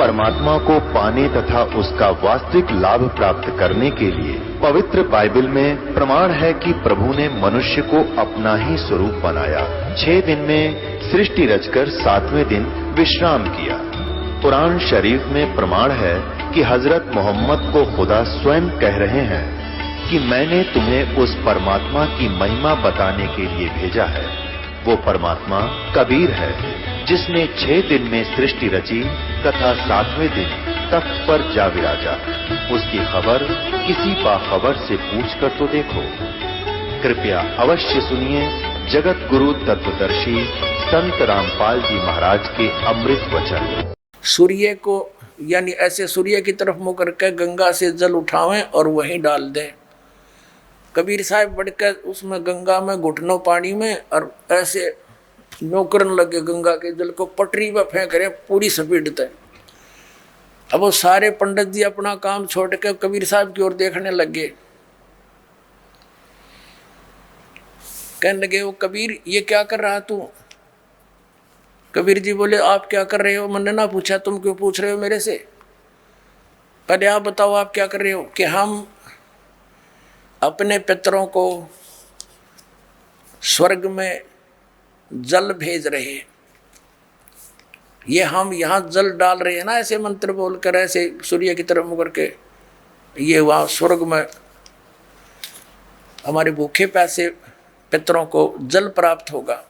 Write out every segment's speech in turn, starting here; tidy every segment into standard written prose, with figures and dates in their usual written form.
परमात्मा को पाने तथा उसका वास्तविक लाभ प्राप्त करने के लिए पवित्र बाइबल में प्रमाण है कि प्रभु ने मनुष्य को अपना ही स्वरूप बनाया। 6 दिन में सृष्टि रचकर 7वें दिन विश्राम किया। कुरान शरीफ में प्रमाण है कि हजरत मोहम्मद को खुदा स्वयं कह रहे हैं कि मैंने तुम्हें उस परमात्मा की महिमा बताने के लिए भेजा है। वो परमात्मा कबीर है जिसने 6 दिन में सृष्टि रची तथा 7वें दिन तख्त पर जा विराजा। उसकी खबर किसी बाखबर से पूछ कर तो देखो। कृपया अवश्य सुनिए जगत गुरु तत्वदर्शी संत रामपाल जी महाराज के अमृत वचन। सूर्य को यानी ऐसे सूर्य की तरफ मुँह करके गंगा से जल उठावें और वहीं डाल दें। कबीर साहब बढ़कर उसमें गंगा में घुटनों पानी में और ऐसे नौकरन लगे गंगा के जल को पटरी पर फेंक रहे पूरी स्पीड तक। अब वो सारे पंडित जी अपना काम छोड़ के कबीर साहब की ओर देखने लगे। कहने लगे वो कबीर ये क्या कर रहा तू? कबीर जी बोले आप क्या कर रहे हो? मैंने ना पूछा, तुम क्यों पूछ रहे हो मेरे से? पहले आप बताओ आप क्या कर रहे हो? कि हम अपने पितरों को स्वर्ग में जल भेज रहे हैं। ये हम यहाँ जल डाल रहे हैं ना, ऐसे मंत्र बोलकर ऐसे सूर्य की तरफ मुकर के, ये वहाँ स्वर्ग में हमारे भूखे प्यासे पितरों को जल प्राप्त होगा।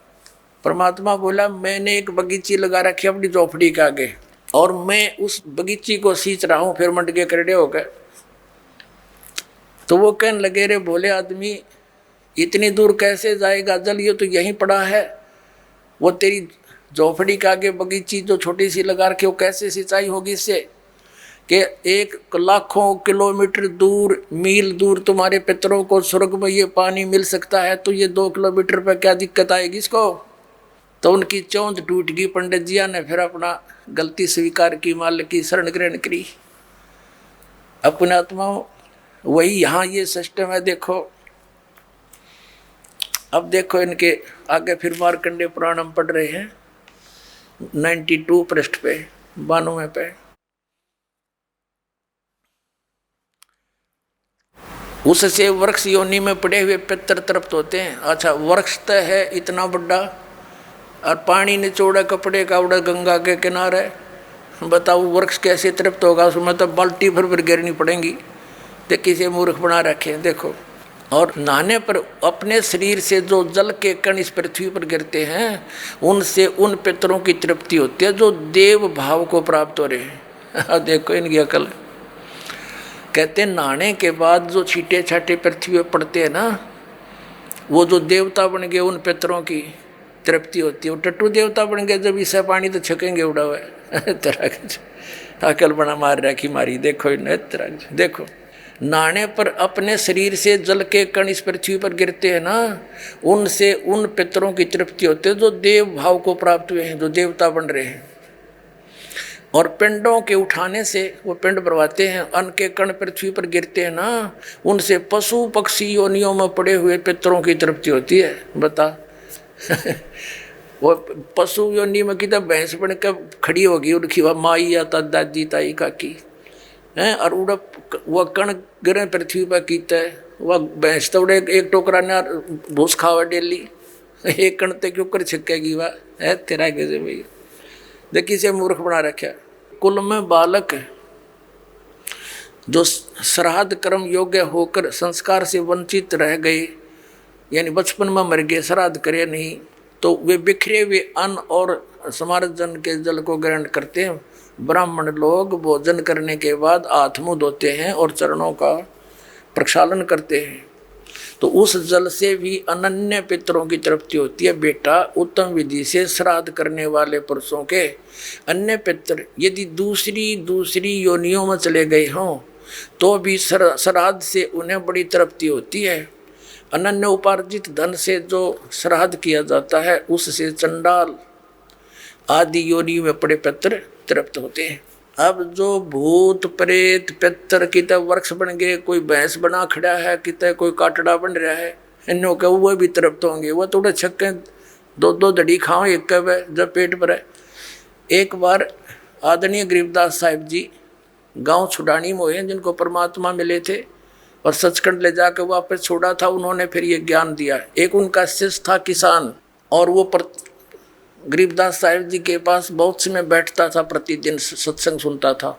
परमात्मा बोला मैंने एक बगीची लगा रखी अपनी झोपड़ी के आगे और मैं उस बगीची को सींच रहा हूँ। फिर मंडके करड़े हो गए। तो वो कहने लगे रे भोले आदमी इतनी दूर कैसे जाएगा जल? ये तो यहीं पड़ा है। वो तेरी झोपड़ी के आगे बगीची जो छोटी सी लगा रखी वो कैसे सिंचाई होगी इससे? कि 1 लाखों किलोमीटर दूर मील दूर तुम्हारे पितरों को स्वर्ग में ये पानी मिल सकता है, तो ये 2 किलोमीटर पर क्या दिक्कत आएगी इसको? तो उनकी चौंध टूट गई। पंडित जिया ने फिर अपना गलती स्वीकार की, मालिक की शरण ग्रहण करी। अपने आत्माओं वही यहाँ ये सिस्टम है। देखो अब देखो इनके आगे फिर मार्कंडेय पुराण हम पढ़ रहे हैं 92 पृष्ठ पे 92 पे। उससे वृक्ष योनि में पड़े हुए पितर तृप्त होते हैं। अच्छा वृक्ष तो है इतना बड़ा और पानी निचोड़ा कपड़े का उड़ा गंगा के किनारे, बताओ वृक्ष कैसे तृप्त होगा? उसमें तो बाल्टी भर गिरनी पड़ेंगी। तो किसी मूर्ख बना रखे देखो। और नहाने पर अपने शरीर से जो जल के कण इस पृथ्वी पर गिरते हैं उनसे उन पितरों की तृप्ति होती है जो देव भाव को प्राप्त हो रहे हैं। देखो इनकी अकल। कहते हैं नहाने के बाद जो छींटे छाटे पृथ्वी पर पड़ते हैं ना, वो जो देवता बन गए उन पितरों की तृप्ति होती है। वो टट्टू देवता बन गए जब इससे पानी तो छकेंगे उड़ा हुआ है। तरह अकल बना मार रखी मारी। देखो इन तरह देखो नहाने पर अपने शरीर से जल के कण इस पृथ्वी पर गिरते हैं ना, उनसे उन पितरों की तृप्ति होती है जो देव भाव को प्राप्त हुए हैं, जो देवता बन रहे हैं। और पिंडों के उठाने से वो पिंड भरवाते हैं, अन्न के कण पृथ्वी पर गिरते हैं ना, उनसे पशु पक्षी योनियों में पड़े हुए पितरों की तृप्ति होती है। बता वो पशु योनि में की भैंस बन कर खड़ी होगी, उनकी वह माई या दादी ताई काकी हैं, और उड़ा वह कण गिरे पृथ्वी पर कीता है। वह भैंस तो उड़े एक टोकरा ने भूस खावा डेली, एक कण तक क्यों कर छिकेगी वह है तेरा कैसे भैया। देखिए से मूर्ख बना रखा। कुल में बालक जो श्राद्ध कर्म योग्य होकर संस्कार से वंचित रह गए, यानी बचपन में मर गए, श्राद्ध करे नहीं, तो वे बिखरे हुए अन्न और समार्जन के जल को ग्रहण करते हैं। ब्राह्मण लोग भोजन करने के बाद हाथ मुँह धोते हैं और चरणों का प्रक्षालन करते हैं, तो उस जल से भी अनन्य पितरों की तृप्ति होती है। बेटा उत्तम विधि से श्राद्ध करने वाले पुरुषों के अन्य पितर यदि दूसरी योनियों में चले गए हों तो भी श्राद्ध से उन्हें बड़ी तृप्ति होती है। अनन्य उपार्जित धन से जो श्राद्ध किया जाता है उससे चंडाल आदि योनि में पड़े पितर तृप्त होते हैं। अब जो भूत प्रेत पितर कितने वृक्ष बन गए, कोई भैंस बना खड़ा है, कितने कोई काटड़ा बन रहा है, इनों के वो भी तृप्त होंगे। वो थोड़े छक्के 2-2 दड़ी खाओ एक कब जब पेट भरे। एक बार आदरणीय गरीबदास साहिब जी गांव छुड़ानी में हुए, जिनको परमात्मा मिले थे और सचखंड ले जाकर वापस छोड़ा था। उन्होंने फिर ये ज्ञान दिया। एक उनका शिष्य था किसान, और वो गरीबदास साहिब जी के पास बहुत समय बैठता था, प्रतिदिन सत्संग सुनता था,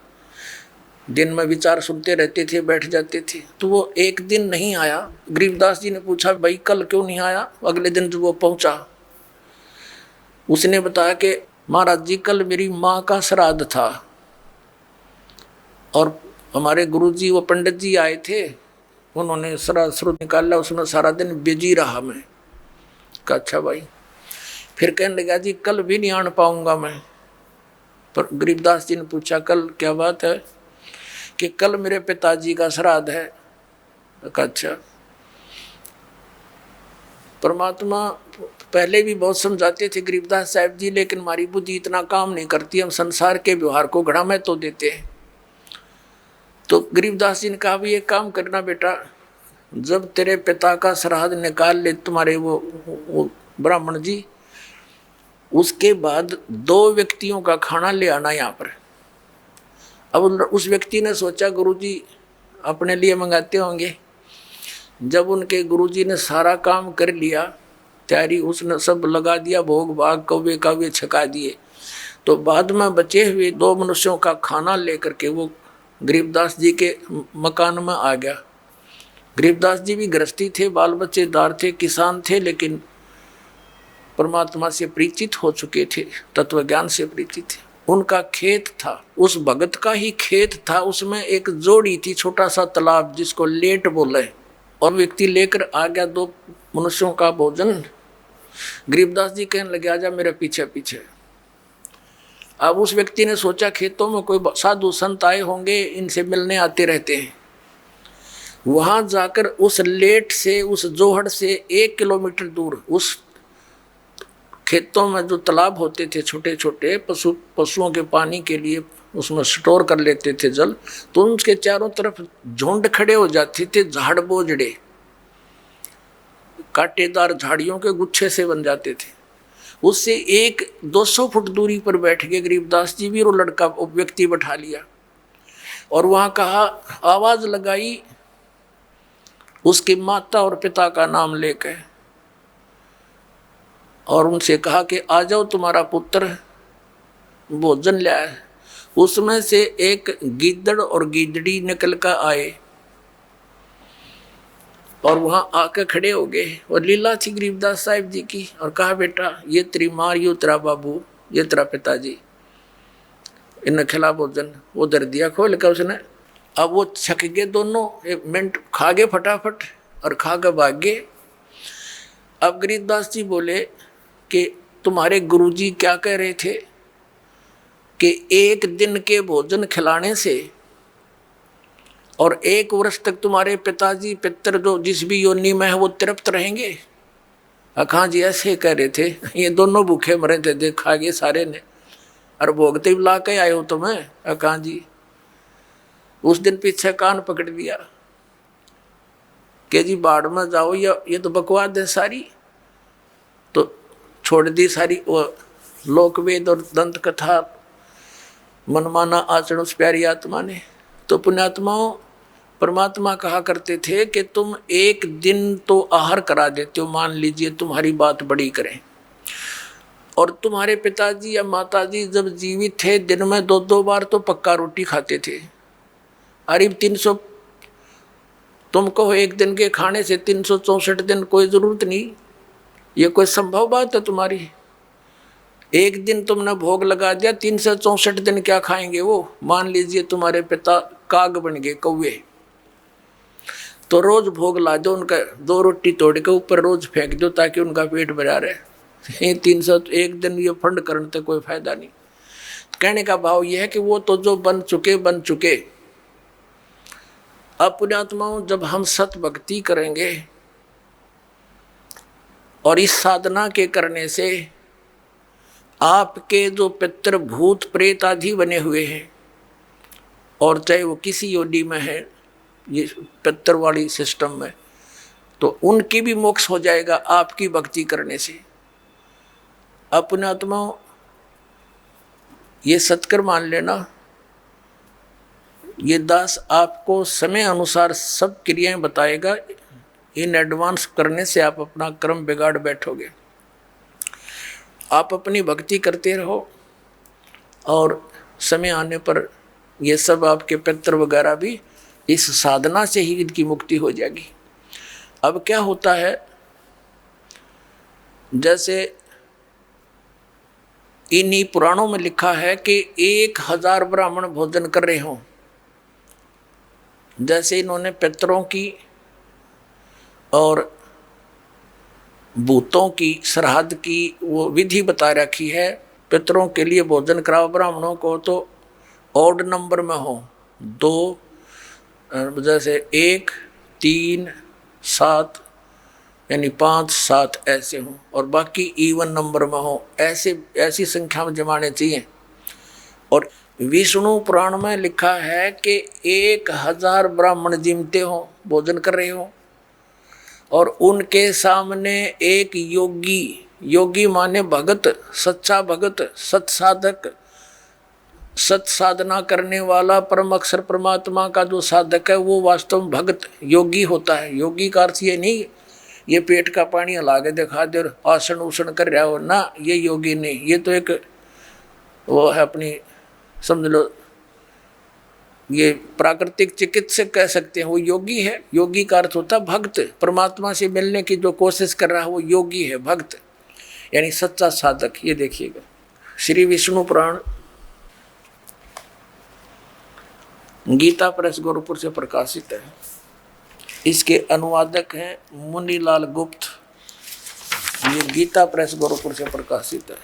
दिन में विचार सुनते रहते थे, बैठ जाते थे। तो वो एक दिन नहीं आया। गरीबदास जी ने पूछा, भाई कल क्यों नहीं आया? अगले दिन जब वो पहुंचा, उसने बताया कि महाराज जी कल मेरी माँ का श्राद्ध था और हमारे गुरुजी वो पंडित जी आए थे, उन्होंने श्राद्ध श्रुत निकाला, उसमें सारा दिन बिजी रहा मैं। कहा अच्छा भाई। फिर कहने लगा जी कल भी नहीं आन पाऊंगा मैं। पर गरीबदास जी ने पूछा कल क्या बात है? कि कल मेरे पिताजी का श्राद्ध है। अच्छा। परमात्मा पहले भी बहुत समझाते थे गरीबदास साहिब जी, लेकिन हमारी बुद्धि इतना काम नहीं करती, हम संसार के व्यवहार को घड़ा महत्व तो देते हैं। तो गरीबदास जी ने कहा भी एक काम करना बेटा, जब तेरे पिता का श्राद्ध निकाल ले तुम्हारे वो ब्राह्मण जी, उसके बाद 2 व्यक्तियों का खाना ले आना यहाँ पर। अब उस व्यक्ति ने सोचा गुरुजी अपने लिए मंगाते होंगे। जब उनके गुरुजी ने सारा काम कर लिया, तैयारी उसने सब लगा दिया, भोग भाग कौवे काव्य छका दिए, तो बाद में बचे हुए 2 मनुष्यों का खाना लेकर के वो गरीबदास जी के मकान में आ गया। गरीबदास जी भी गृहस्थी थे, बाल बच्चेदार थे, किसान थे, लेकिन परमात्मा से परिचित हो चुके थे, तत्व ज्ञान से परिचित थे। उनका खेत था, उस भगत का ही खेत था, उसमें एक जोड़ी थी, छोटा सा तालाब जिसको लेट बोले, और व्यक्ति लेकर आ गया 2 मनुष्यों का भोजन। गरीबदास जी कहने लगे आजा मेरे पीछे पीछे। अब उस व्यक्ति ने सोचा खेतों में कोई साधु संत आए होंगे, इनसे मिलने आते रहते हैं। वहां जाकर उस लेट से, उस जोहड़ से 1 किलोमीटर दूर उस खेतों में जो तालाब होते थे छोटे छोटे, पशुओं के पानी के लिए उसमें स्टोर कर लेते थे जल, तो उसके चारों तरफ झुंड खड़े हो जाते थे, झाड़ बोझड़े कांटेदार झाड़ियों के गुच्छे से बन जाते थे। उससे 200 फुट दूरी पर बैठ गए गरीबदास जी भी, और लड़का व्यक्ति बैठा लिया और वहां कहा, आवाज लगाई उसकी माता और पिता का नाम लेकर, और उनसे कहा कि आ जाओ तुम्हारा पुत्र भोजन लाया। उसमें से एक गीदड़ और गीदड़ी निकल कर आए और वहां आकर खड़े हो गए, और लीला थी गरीबदास साहिब जी की, और कहा बेटा ये तेरी माँ, ये तेरा बाबू, ये तेरा पिताजी, इन्हें खिला भोजन। वो दर दिया खोल कर उसने। अब वो छक गए दोनों, 1 मिनट खा गए फटाफट और खा कर भाग गए। अब गरीबदास जी बोले कि तुम्हारे गुरुजी क्या कह रहे थे कि 1 दिन के भोजन खिलाने से और 1 वर्ष तक तुम्हारे पिताजी पितर जो जिस भी योनि में है वो तृप्त रहेंगे। अखां जी ऐसे कह रहे थे, ये दोनों भूखे मरे थे, देखा गए सारे ने, और भोगते भी ला के आए हो तुम्हें। अखां जी उस दिन पीछे कान पकड़ दिया कि जी बाढ़ में जाओ, या ये तो बकवाद है सारी। तो छोड़ दी सारी वो लोकवेद और दंत कथा, मनमाना आचरण उस प्यारी आत्मा ने। तो पुण्यात्माओं, परमात्मा कहा करते थे कि तुम 1 दिन तो आहार करा देते हो, मान लीजिए तुम्हारी बात बड़ी करें, और तुम्हारे पिताजी या माताजी जब जीवित थे दिन में 2-2 बार तो पक्का रोटी खाते थे। अरे 300 तुम कहो 1 दिन के खाने से 364 दिन कोई जरूरत नहीं, ये कोई संभव बात है तुम्हारी? 1 दिन तुमने भोग लगा दिया, 364 दिन क्या खाएंगे वो? मान लीजिए तुम्हारे पिता काग बन गए, कौवे, तो रोज भोग ला दो उनका, 2 रोटी तोड़ के ऊपर रोज फेंक दो ताकि उनका पेट भरा रहे। 301 दिन ये फंड करने से कोई फायदा नहीं। कहने का भाव यह है कि वो तो जो बन चुके। अब पुण्यात्माओं, जब हम सत भक्ति करेंगे और इस साधना के करने से आपके जो पितृ भूत प्रेत आदि बने हुए हैं, और चाहे वो किसी योनि में है, ये पितृ वाली सिस्टम में, तो उनकी भी मोक्ष हो जाएगा आपकी भक्ति करने से। अपनात्माओं, ये सत्कर मान लेना। ये दास आपको समय अनुसार सब क्रियाएं बताएगा। इन एडवांस करने से आप अपना कर्म बिगाड़ बैठोगे। आप अपनी भक्ति करते रहो और समय आने पर ये सब आपके पितर वगैरह भी इस साधना से ही इनकी मुक्ति हो जाएगी। अब क्या होता है, जैसे इन्हीं पुराणों में लिखा है कि 1000 ब्राह्मण भोजन कर रहे हों। जैसे इन्होंने पितरों की और भूतों की श्राद्ध की वो विधि बता रखी है। पितरों के लिए भोजन कराओ ब्राह्मणों को तो ऑड नंबर में हो, 2 जैसे 1, 3, 7 यानी 5, 7 ऐसे हों, और बाकी इवन नंबर में हो, ऐसी संख्या में जमाने चाहिए। और विष्णु पुराण में लिखा है कि 1000 ब्राह्मण जिमते हों, भोजन कर रहे हों, और उनके सामने एक योगी माने भगत, सच्चा भगत, सत्साधक, सत साधना करने वाला परम अक्षर परमात्मा का जो साधक है वो वास्तव में भगत योगी होता है। योगी का अर्थ ये नहीं ये पेट का पानी हला के दिखा दे और आसन उसन कर रहा हो ना, ये योगी नहीं। ये तो एक वो है अपनी, समझ लो ये प्राकृतिक चिकित्सक कह सकते हैं, वो योगी है। योगी का अर्थ होता है भक्त, परमात्मा से मिलने की जो कोशिश कर रहा है वो योगी है, भक्त यानी सच्चा साधक। ये देखिएगा श्री विष्णु पुराण गीता प्रेस गोरखपुर से प्रकाशित है। इसके अनुवादक हैं मुनीलाल गुप्त। ये गीता प्रेस गोरखपुर से प्रकाशित है।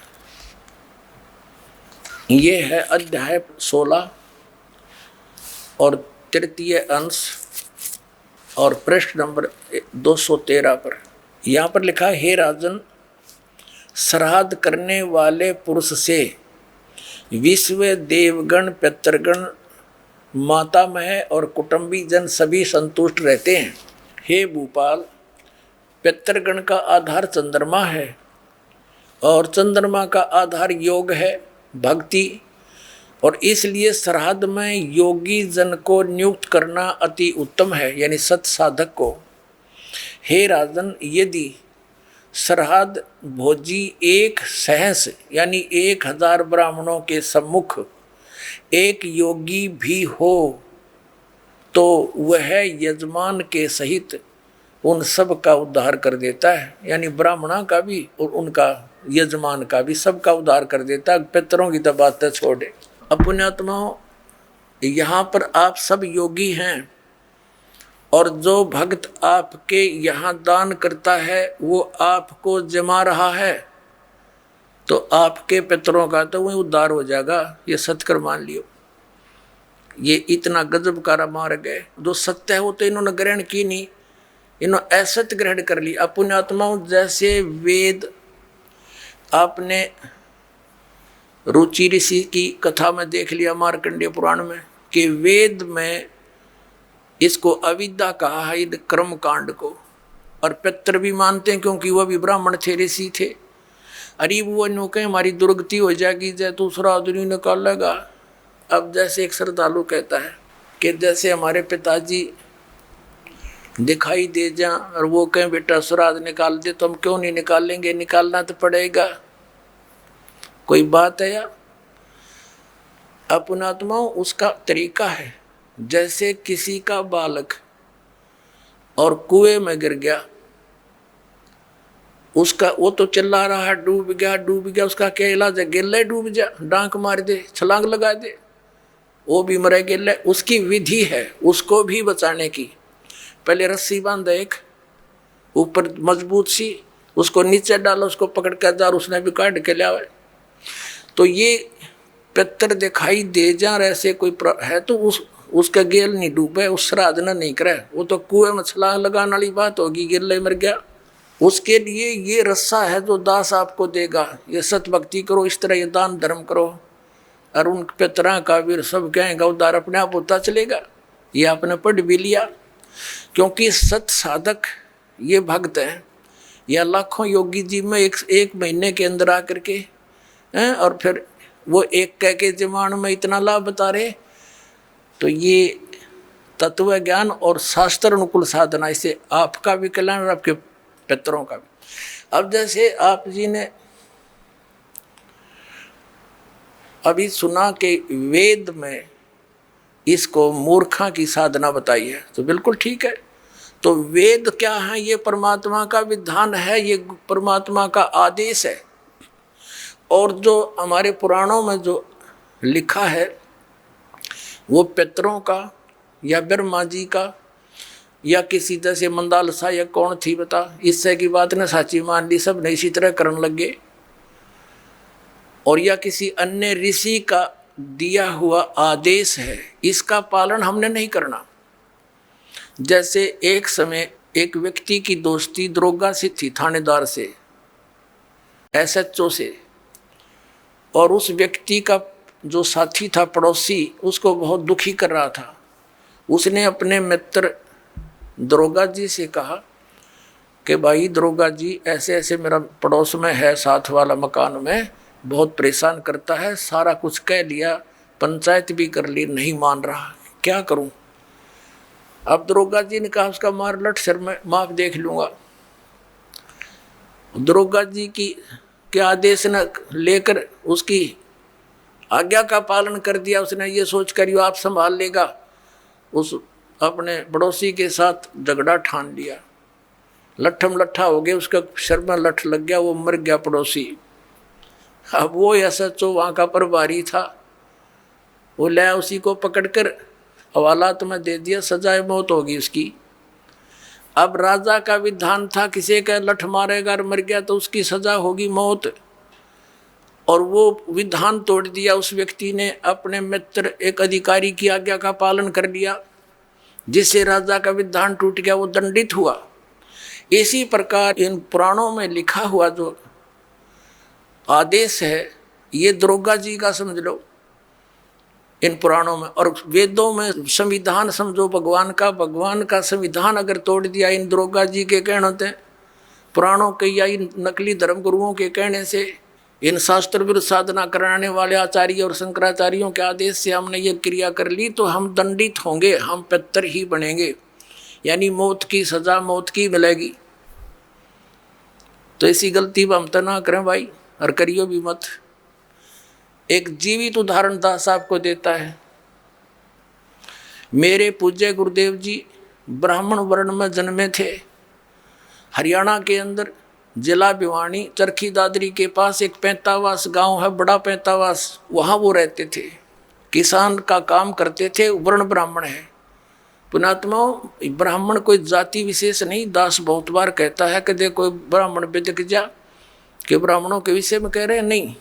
ये है अध्याय 16 और तृतीय अंश और पृष्ठ नंबर 213 पर। यहाँ पर लिखा है, हे राजन, श्राद्ध करने वाले पुरुष से विश्व देवगण, पितृगण, मातामह और कुटुंबी जन सभी संतुष्ट रहते हैं। हे भूपाल, पितृगण का आधार चंद्रमा है और चंद्रमा का आधार योग है, भक्ति, और इसलिए श्राद्ध में योगी जन को नियुक्त करना अति उत्तम है, यानी सत साधक को। हे राजन, यदि श्राद्ध भोजी एक सहस यानी 1000 ब्राह्मणों के सम्मुख एक योगी भी हो तो वह यजमान के सहित उन सब का उद्धार कर देता है, यानी ब्राह्मणों का भी और उनका यजमान का भी, सबका उद्धार कर देता है। पितरों की तो बात छोड़े। अब पुण्यात्माओं, यहाँ पर आप सब योगी हैं और जो भक्त आपके यहाँ दान करता है वो आपको जमा रहा है, तो आपके पितरों का तो वही उद्धार हो जाएगा। ये सत्कर मान लियो। ये इतना गजब का मार्ग है। जो सत्य है वो तो इन्होंने ग्रहण की नहीं, इन्होंने असत्य ग्रहण कर ली। पुण्यात्माओं, जैसे वेद आपने रुचि ऋषि की कथा में देख लिया मार्कंडेय पुराण में कि वेद में इसको अविद्या कहा है, कर्म कांड को, और पितर भी मानते हैं क्योंकि वह भी ब्राह्मण थे, ऋषि थे। अरे वो नो कहें हमारी दुर्गति हो जाएगी जय दूसरा आदमी निकालेगा। अब जैसे एक श्रद्धालु कहता है कि जैसे हमारे पिताजी दिखाई दे जा और वो कहें बेटा श्राद्ध निकाल दे, तो हम क्यों नहीं निकालेंगे, निकालना तो पड़ेगा। कोई बात है या? अपनात्माओं, उसका तरीका है। जैसे किसी का बालक और कुएं में गिर गया, उसका वो तो चिल्ला रहा है डूब गया डूब गया, उसका क्या इलाज है? गिल्ले डूब जा, डांक मार दे, छलांग लगा दे, वो भी मरे गिल्ले। उसकी विधि है उसको भी बचाने की। पहले रस्सी बांधे एक ऊपर मजबूत सी, उसको नीचे डालो, उसको पकड़ कर जार, उसने भी काट के लिया। तो ये पितर दिखाई दे जा ऐसे कोई है तो उसका गेल नहीं डूबे, उस श्राद्ध न नहीं करे, वो तो कुएं में छलांग लगाने वाली बात होगी, गिल्ले मर गया। उसके लिए ये रस्सा है जो दास आपको देगा। ये सत भक्ति करो, इस तरह ये दान धर्म करो, और उन पितरा का भी सब कहेंगे उद्धार अपने आप होता चलेगा। ये आपने पढ़ भी लिया, क्योंकि सत साधक ये भक्त हैं। या लाखों योगी जी में एक महीने के अंदर आकर के और फिर वो एक कह के जमान में इतना लाभ बता रहे। तो ये तत्व ज्ञान और शास्त्र अनुकूल साधना, इससे आपका भी कल्याण और आपके पितरों का भी। अब जैसे आप जी ने अभी सुना कि वेद में इसको मूर्खा की साधना बताई है, तो बिल्कुल ठीक है। तो वेद क्या है? ये परमात्मा का विधान है, ये परमात्मा का आदेश है। और जो हमारे पुराणों में जो लिखा है वो पितरों का या ब्रह्मा जी का या किसी तरह से मंदालसा या कौन थी बता, इससे की बात ने साची मान ली, सब ने इसी तरह करने लगे। और या किसी अन्य ऋषि का दिया हुआ आदेश है, इसका पालन हमने नहीं करना। जैसे एक समय एक व्यक्ति की दोस्ती दरोगा से थी, थानेदार से, SHO से, और उस व्यक्ति का जो साथी था पड़ोसी उसको बहुत दुखी कर रहा था। उसने अपने मित्र दरोगा जी से कहा कि भाई दरोगा जी, ऐसे ऐसे मेरा पड़ोस में है, साथ वाला मकान में, बहुत परेशान करता है, सारा कुछ कह लिया, पंचायत भी कर ली, नहीं मान रहा, क्या करूं? अब दरोगा जी ने कहा उसका मार लट सर, मैं माफ देख लूंगा। दरोगा जी के आदेश न लेकर उसकी आज्ञा का पालन कर दिया। उसने ये सोच कर आप संभाल लेगा, उस अपने पड़ोसी के साथ झगड़ा ठान लिया, लट्ठम लट्ठा हो गया, उसका सर में लठ लग गया, वो मर गया पड़ोसी। अब वो SHO वहाँ का प्रभारी था, वो लाया, उसी को पकड़कर हवालात में दे दिया, सजाए मौत होगी उसकी। अब राजा का विधान था किसी का लठ मारेगा और मर गया तो उसकी सजा होगी मौत, और वो विधान तोड़ दिया उस व्यक्ति ने। अपने मित्र एक अधिकारी की आज्ञा का पालन कर लिया, जिससे राजा का विधान टूट गया, वो दंडित हुआ। इसी प्रकार इन पुराणों में लिखा हुआ जो आदेश है, ये दरोगा जी का समझ लो इन पुराणों में। और वेदों में संविधान समझो भगवान का संविधान अगर तोड़ दिया इन दरोगा जी के कहने होते, पुराणों के या इन नकली धर्म गुरुओं के कहने से, इन शास्त्र विरुद्ध साधना कराने वाले आचार्य और शंकराचार्यों के आदेश से हमने ये क्रिया कर ली, तो हम दंडित होंगे, हम पितर ही बनेंगे, यानी मौत की सजा मौत की मिलेगी। तो ऐसी गलती हम तो ना करें भाई, और करियो भी मत। एक जीवित उदाहरण दास आपको देता है। मेरे पूज्य गुरुदेव जी ब्राह्मण वर्ण में जन्मे थे। हरियाणा के अंदर जिला भिवानी चरखी दादरी के पास एक पैंतावास गांव है, बड़ा पैंतावास, वहाँ वो रहते थे, किसान का काम करते थे, वर्ण ब्राह्मण है। पुणात्माओं, ब्राह्मण कोई जाति विशेष नहीं। दास बहुत बार कहता है कि देखो ब्राह्मण बेदक जा कि ब्राह्मणों के विषय में कह रहे हैं, नहीं।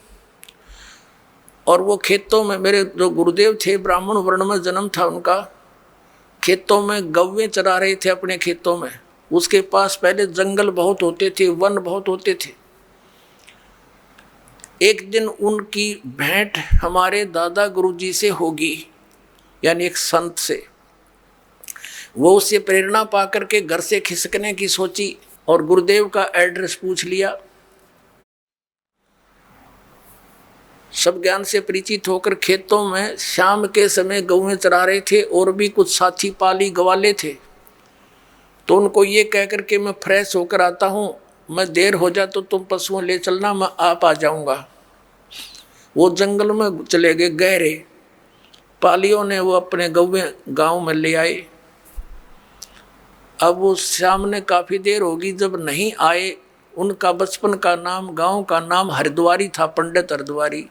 और वो खेतों में, मेरे जो गुरुदेव थे ब्राह्मण वर्ण में जन्म था उनका, खेतों में गौवें चरा रहे थे अपने खेतों में। उसके पास पहले जंगल बहुत होते थे, वन बहुत होते थे। एक दिन उनकी भेंट हमारे दादा गुरुजी से होगी, यानी एक संत से। वो उससे प्रेरणा पा करके घर से खिसकने की सोची और गुरुदेव का एड्रेस पूछ लिया। सब ज्ञान से परिचित होकर खेतों में शाम के समय गौएं चरा रहे थे, और भी कुछ साथी पाली गवाले थे। तो उनको ये कह कर के मैं फ्रेश होकर आता हूँ, मैं देर हो जा तो तुम पशुओं ले चलना, मैं आप आ जाऊँगा। वो जंगल में चले गए गहरे। पालियों ने वो अपने गौएं गांव में ले आए। अब वो सामने काफ़ी देर होगी, जब नहीं आए, उनका बचपन का नाम, गांव का नाम हरिद्वारी था, पंडित हरिद्वारी।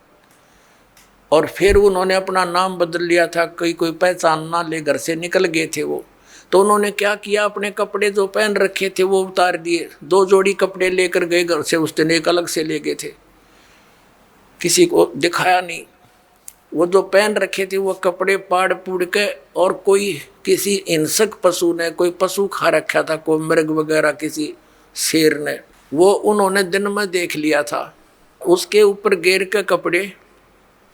और फिर उन्होंने अपना नाम बदल लिया था, कोई पहचान ना ले, घर से निकल गए थे वो। तो उन्होंने क्या किया, अपने कपड़े जो पहन रखे थे वो उतार दिए, 2 जोड़ी कपड़े लेकर गए घर से, उस दिन एक अलग से ले गए थे, किसी को दिखाया नहीं। वो जो पहन रखे थे वो कपड़े पाड़ पूड़ के, और कोई किसी हिंसक पशु ने, कोई पशु खा रखा था, कोई मृग वगैरह, किसी शेर ने, वो उन्होंने दिन में देख लिया था। उसके ऊपर घेर के कपड़े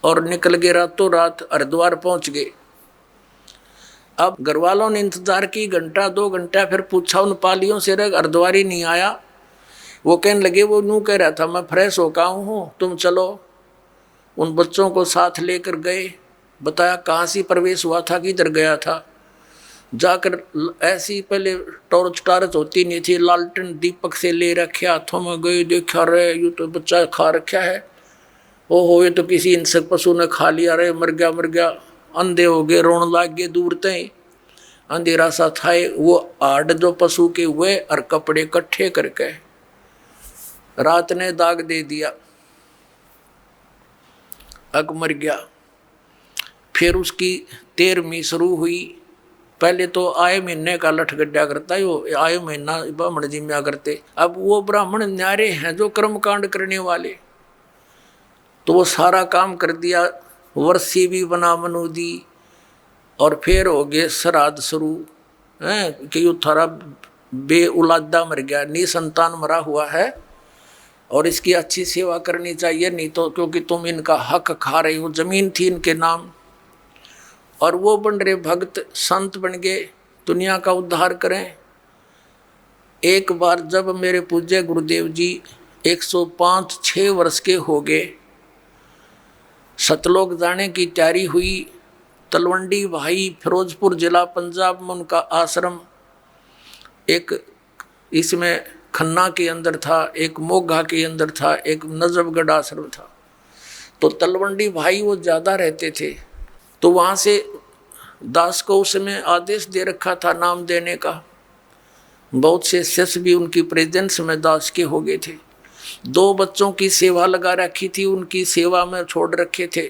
और निकल गए, रातों रात हरिद्वार पहुंच गए। अब घर वालों ने इंतजार की, 1-2 घंटा, फिर पूछा उन पालियों से, हरिद्वारी नहीं आया। वो कहने लगे, वो यूँ कह रहा था मैं फ्रेश हो गया हूँ, तुम चलो। उन बच्चों को साथ लेकर गए, बताया कहाँ से प्रवेश हुआ था, किधर गया था। जाकर ऐसी पहले टॉर्च टार्च होती नहीं थी, लालटेन दीपक से ले रखे हाथों में, गए देखा रहे ये तो बच्चा खा रखा है, ओहो ये तो किसी हिंसक पशु ने खा लिया, रे मर गया। अंधे हो गए, रोन लाग गए दूर तय। अंधेरा सा था, वो आड़ जो पशु के हुए और कपड़े इकट्ठे करके रात ने दाग दे दिया, अग मर गया। फिर उसकी 13वीं शुरू हुई। पहले तो आए महीने का लठ गड्ढा करता है, वो आए महीना ब्राह्मण जिम्या करते। अब वो ब्राह्मण न्यारे हैं जो कर्मकांड करने वाले, तो वो सारा काम कर दिया। वर्षी भी बना मनु दी, और फिर हो गए श्राद्ध शुरू है कि यो थारा बे औलादा मर गया, निसंतान मरा हुआ है और इसकी अच्छी सेवा करनी चाहिए, नहीं तो क्योंकि तुम इनका हक खा रहे हो। जमीन थी इनके नाम, और वो बन रहे भक्त संत बन गए, दुनिया का उद्धार करें। एक बार जब मेरे पूज्य गुरुदेव जी 105-6 वर्ष के हो गए, सतलोक जाने की तैयारी हुई। तलवंडी भाई फिरोजपुर जिला पंजाब में उनका आश्रम, एक इसमें खन्ना के अंदर था, एक मोगा के अंदर था, एक नजफगढ़ आश्रम था। तो तलवंडी भाई वो ज़्यादा रहते थे, तो वहाँ से दास को उसमें आदेश दे रखा था नाम देने का। बहुत से शिष्य भी उनकी प्रेजेंस में दास के हो गए थे। 2 बच्चों की सेवा लगा रखी थी, उनकी सेवा में छोड़ रखे थे।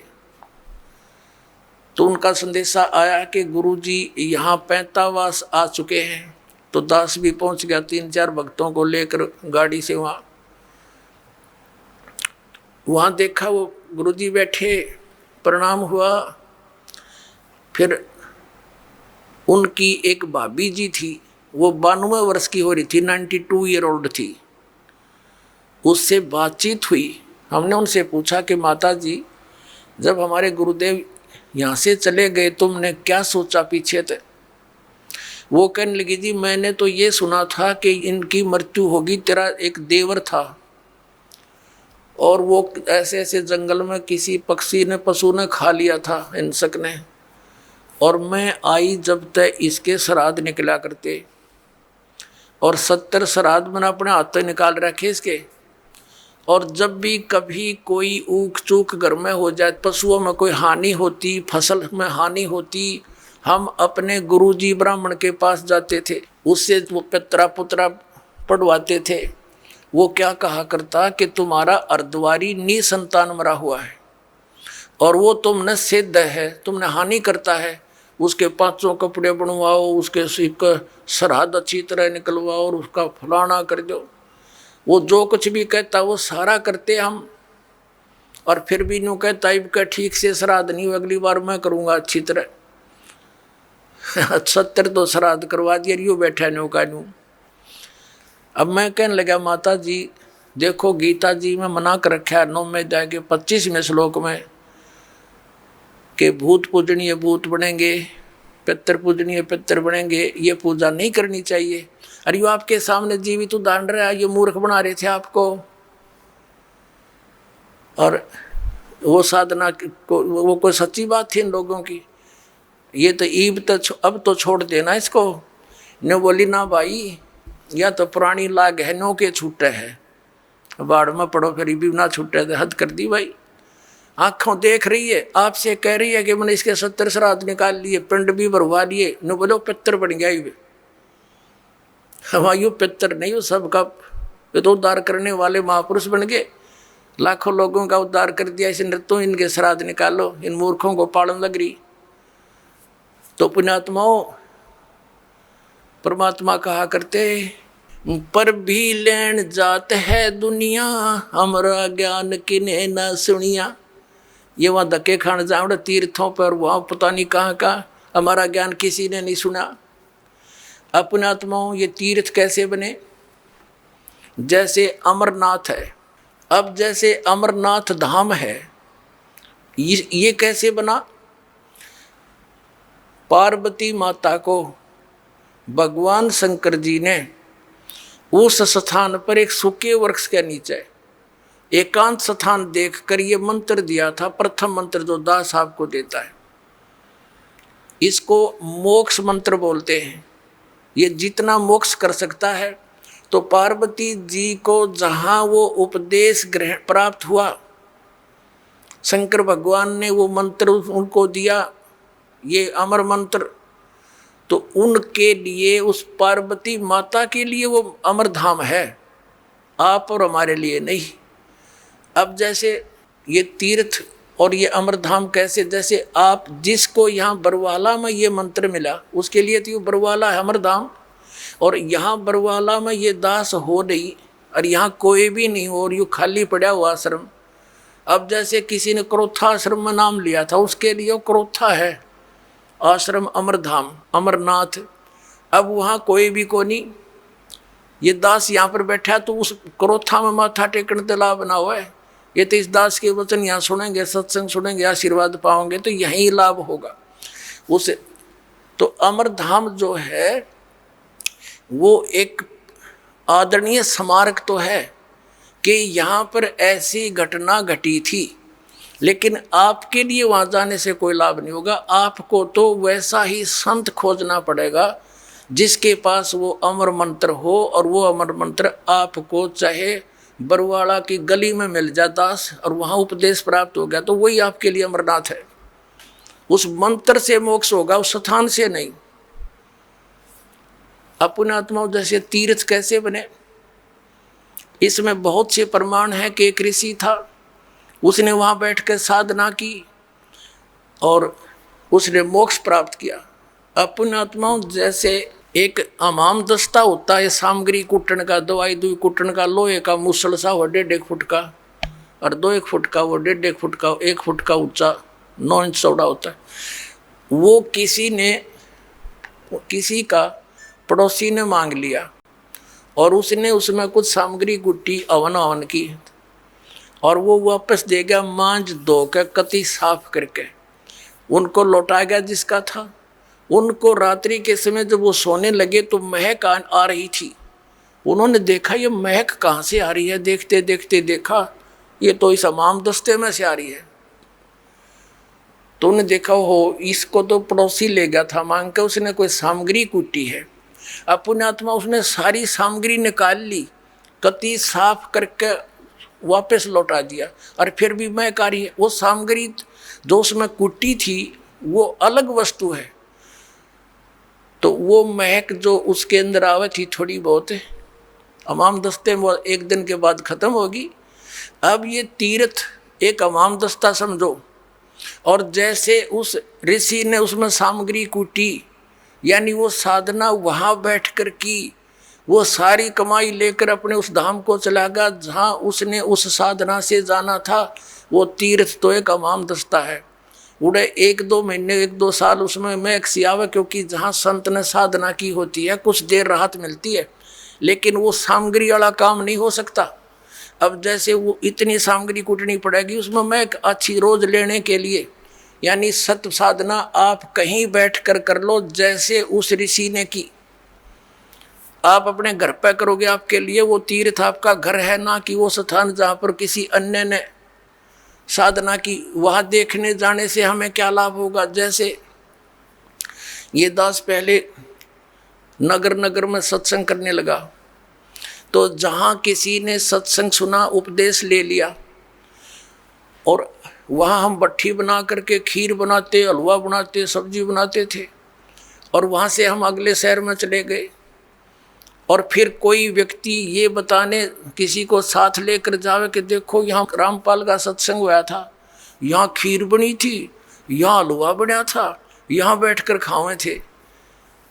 तो उनका संदेशा आया कि गुरुजी यहाँ पैंतावास आ चुके हैं। तो दास भी पहुँच गया 3-4 भक्तों को लेकर गाड़ी से। वहाँ देखा वो गुरुजी बैठे, प्रणाम हुआ। फिर उनकी एक भाभी जी थी, वो 92 वर्ष की हो रही थी, 92 ईयर ओल्ड थी। उससे बातचीत हुई। हमने उनसे पूछा कि माता जी, जब हमारे गुरुदेव यहाँ से चले गए तुमने क्या सोचा पीछे थे? वो कहने लगी जी मैंने तो ये सुना था कि इनकी मृत्यु होगी, तेरा एक देवर था और वो ऐसे ऐसे जंगल में किसी पक्षी ने पशु ने खा लिया था, हिंसक ने, और मैं आई जब तक इसके श्राद्ध निकला करते, और 70 श्राद्ध मैंने अपने हाथ निकाल रखे इसके। और जब भी कभी कोई ऊख चूक घर में हो जाए, पशुओं में कोई हानि होती, फसल में हानि होती, हम अपने गुरुजी ब्राह्मण के पास जाते थे, उससे वो पितरा पुत्रा पढ़वाते थे। वो क्या कहा करता कि तुम्हारा अर्धवारी निसंतान मरा हुआ है और वो तुमने सिद्ध है, तुमने हानि करता है, उसके 500 कपड़े बनवाओ, उसके श्राद्ध अच्छी तरह निकलवाओ और उसका फलाना कर दो। वो जो कुछ भी कहता वो सारा करते हम, और फिर भी यूँ कहता इनका ठीक से श्राद्ध नहीं, अगली बार मैं करूँगा अच्छी तरह। 70 तो श्राद्ध करवा दिया, यूँ बैठा न्यू का न्यू। अब मैं कहने लगा माता जी देखो गीता जी में मना कर रखा है 9 अध्याय के 25वें श्लोक में कि भूत पूजनीय भूत बनेंगे, पितर पूजनीय पितर बनेंगे, ये पूजा नहीं करनी चाहिए। अरे यो आपके सामने जीवित उदाहरण रहा, ये मूर्ख बना रहे थे आपको। और वो साधना को वो कोई सच्ची बात थी इन लोगों की। ये तो ईब तो अब तो छोड़ देना इसको। ने बोली ना भाई, या तो पुरानी लाग है, नो के छूटे है, बाढ़ में पड़ो फिर भी ना छूटे, तो हद कर दी भाई। आँखों देख रही है, आपसे कह रही है कि मैंने इसके 70 श्राद्ध निकाल लिए, पिंड भी भरवा लिए, न बोलो पितर बन गया ये। हमायूं पितर नहीं हो सबका, ये तो उद्धार करने वाले महापुरुष बन गए, लाखों लोगों का उद्धार कर दिया। इस नृत्यों इनके श्राद्ध निकालो, इन मूर्खों को पालन लग रही। तो पुण्यात्माओं, परमात्मा कहा करते पर भी लेन जात है दुनिया, हमारा ज्ञान किने न सुनिया। ये वहाँ धक्के खाने जाओ तीर्थों पर, वहाँ पता नहीं कहाँ कहाँ, हमारा ज्ञान किसी ने नहीं सुना। अपने आत्माओं ये तीर्थ कैसे बने? जैसे अमरनाथ है, अब जैसे अमरनाथ धाम है, ये कैसे बना? पार्वती माता को भगवान शंकर जी ने उस स्थान पर एक सूखे वृक्ष के नीचे एकांत स्थान देखकर ये मंत्र दिया था, प्रथम मंत्र जो दास आपको देता है। इसको मोक्ष मंत्र बोलते हैं। ये जितना मोक्ष कर सकता है। तो पार्वती जी को जहाँ वो उपदेश ग्रहण प्राप्त हुआ, शंकर भगवान ने वो मंत्र उनको दिया, ये अमर मंत्र, तो उनके लिए, उस पार्वती माता के लिए वो अमर धाम है, आप और हमारे लिए नहीं। अब जैसे ये तीर्थ और ये अमर धाम कैसे, जैसे आप जिसको यहाँ बरवाला में ये मंत्र मिला उसके लिए तो ये बरवाला है अमर धाम, और यहाँ बरवाला में ये दास हो नहीं और यहाँ कोई भी नहीं हो और यूँ खाली पड़ा हुआ आश्रम। अब जैसे किसी ने क्रोथा आश्रम में नाम लिया था, उसके लिए क्रोथा है आश्रम अमरधाम, अमरनाथ। अब वहाँ कोई भी को नहीं, ये दास यहाँ पर बैठा तो उस क्रोथा में माथा टेकने तो लाभ बना हुआ है। ये तो इस दास के वचन यहाँ सुनेंगे, सत्संग सुनेंगे, आशीर्वाद पाओगे तो यहीं लाभ होगा उसे। तो अमरधाम जो है वो एक आदरणीय स्मारक तो है कि यहाँ पर ऐसी घटना घटी थी, लेकिन आपके लिए वहाँ जाने से कोई लाभ नहीं होगा। आपको तो वैसा ही संत खोजना पड़ेगा जिसके पास वो अमर मंत्र हो, और वो अमर मंत्र आपको चाहे बरवाड़ा की गली में मिल जाए दास, और वहाँ उपदेश प्राप्त हो गया तो वही आपके लिए अमरनाथ है। उस मंत्र से मोक्ष होगा, उस स्थान से नहीं। अपने आत्माओं जैसे तीर्थ कैसे बने, इसमें बहुत से प्रमाण हैं कि एक ऋषि था, उसने वहाँ बैठ कर साधना की और उसने मोक्ष प्राप्त किया। अपने आत्माओं जैसे एक हमाम दस्ता होता है सामग्री कुटन का, दवाई दुई कुटन का, लोहे का मुसल सा वो 1.5 फुट का, और 2 फुट का, वो 1.5 फुट का, 1 फुट का ऊंचा, 9 इंच चौड़ा होता है। वो किसी का पड़ोसी ने मांग लिया और उसने उसमें कुछ सामग्री गुट्टी अवन की, और वो वापस दे गया मांझ धो के कति साफ करके, उनको लौटा गया जिसका था। उनको रात्रि के समय जब वो सोने लगे तो महक आ रही थी। उन्होंने देखा ये महक कहाँ से आ रही है, देखते देखते देखा ये तो इस हमाम दस्ते में से आ रही है। तो उन्हें देखा हो इसको तो पड़ोसी ले गया था मांग के, उसने कोई सामग्री कूटी है। अपने आत्मा उसने सारी सामग्री निकाल ली, कति साफ करके वापस लौटा दिया, और फिर भी महक आ रही है। वो सामग्री जो उसमें कुटी थी वो अलग वस्तु है, तो वो महक जो उसके अंदर आवे थी थोड़ी बहुत हमाम दस्ते में एक दिन के बाद खत्म होगी। अब ये तीर्थ एक हमाम दस्ता समझो, और जैसे उस ऋषि ने उसमें सामग्री कूटी, यानी वो साधना वहाँ बैठ कर की, वो सारी कमाई लेकर अपने उस धाम को चला गया जहाँ उसने उस साधना से जाना था। वो तीर्थ तो एक हमाम दस्ता है, उड़े 1-2 महीने 1-2 साल उसमें महक सी आवे, क्योंकि जहाँ संत ने साधना की होती है कुछ देर राहत मिलती है, लेकिन वो सामग्री वाला काम नहीं हो सकता। अब जैसे वो इतनी सामग्री कूटनी पड़ेगी उसमें महक अच्छी रोज लेने के लिए, यानी सत्य साधना आप कहीं बैठ कर लो जैसे उस ऋषि ने की। आप अपने घर पे करोगे, आपके लिए वो तीर्थ आपका घर है, ना कि वो स्थान जहाँ पर किसी अन्य ने साधना की। वहाँ देखने जाने से हमें क्या लाभ होगा। जैसे ये दास पहले नगर नगर में सत्संग करने लगा, तो जहाँ किसी ने सत्संग सुना, उपदेश ले लिया, और वहाँ हम भट्ठी बना करके खीर बनाते, हलवा बनाते, सब्जी बनाते थे, और वहाँ से हम अगले शहर में चले गए। और फिर कोई व्यक्ति ये बताने किसी को साथ लेकर जावे कि देखो यहाँ रामपाल का सत्संग हुआ था, यहाँ खीर बनी थी, यहाँ हलवा बना था, यहाँ बैठकर खावे थे।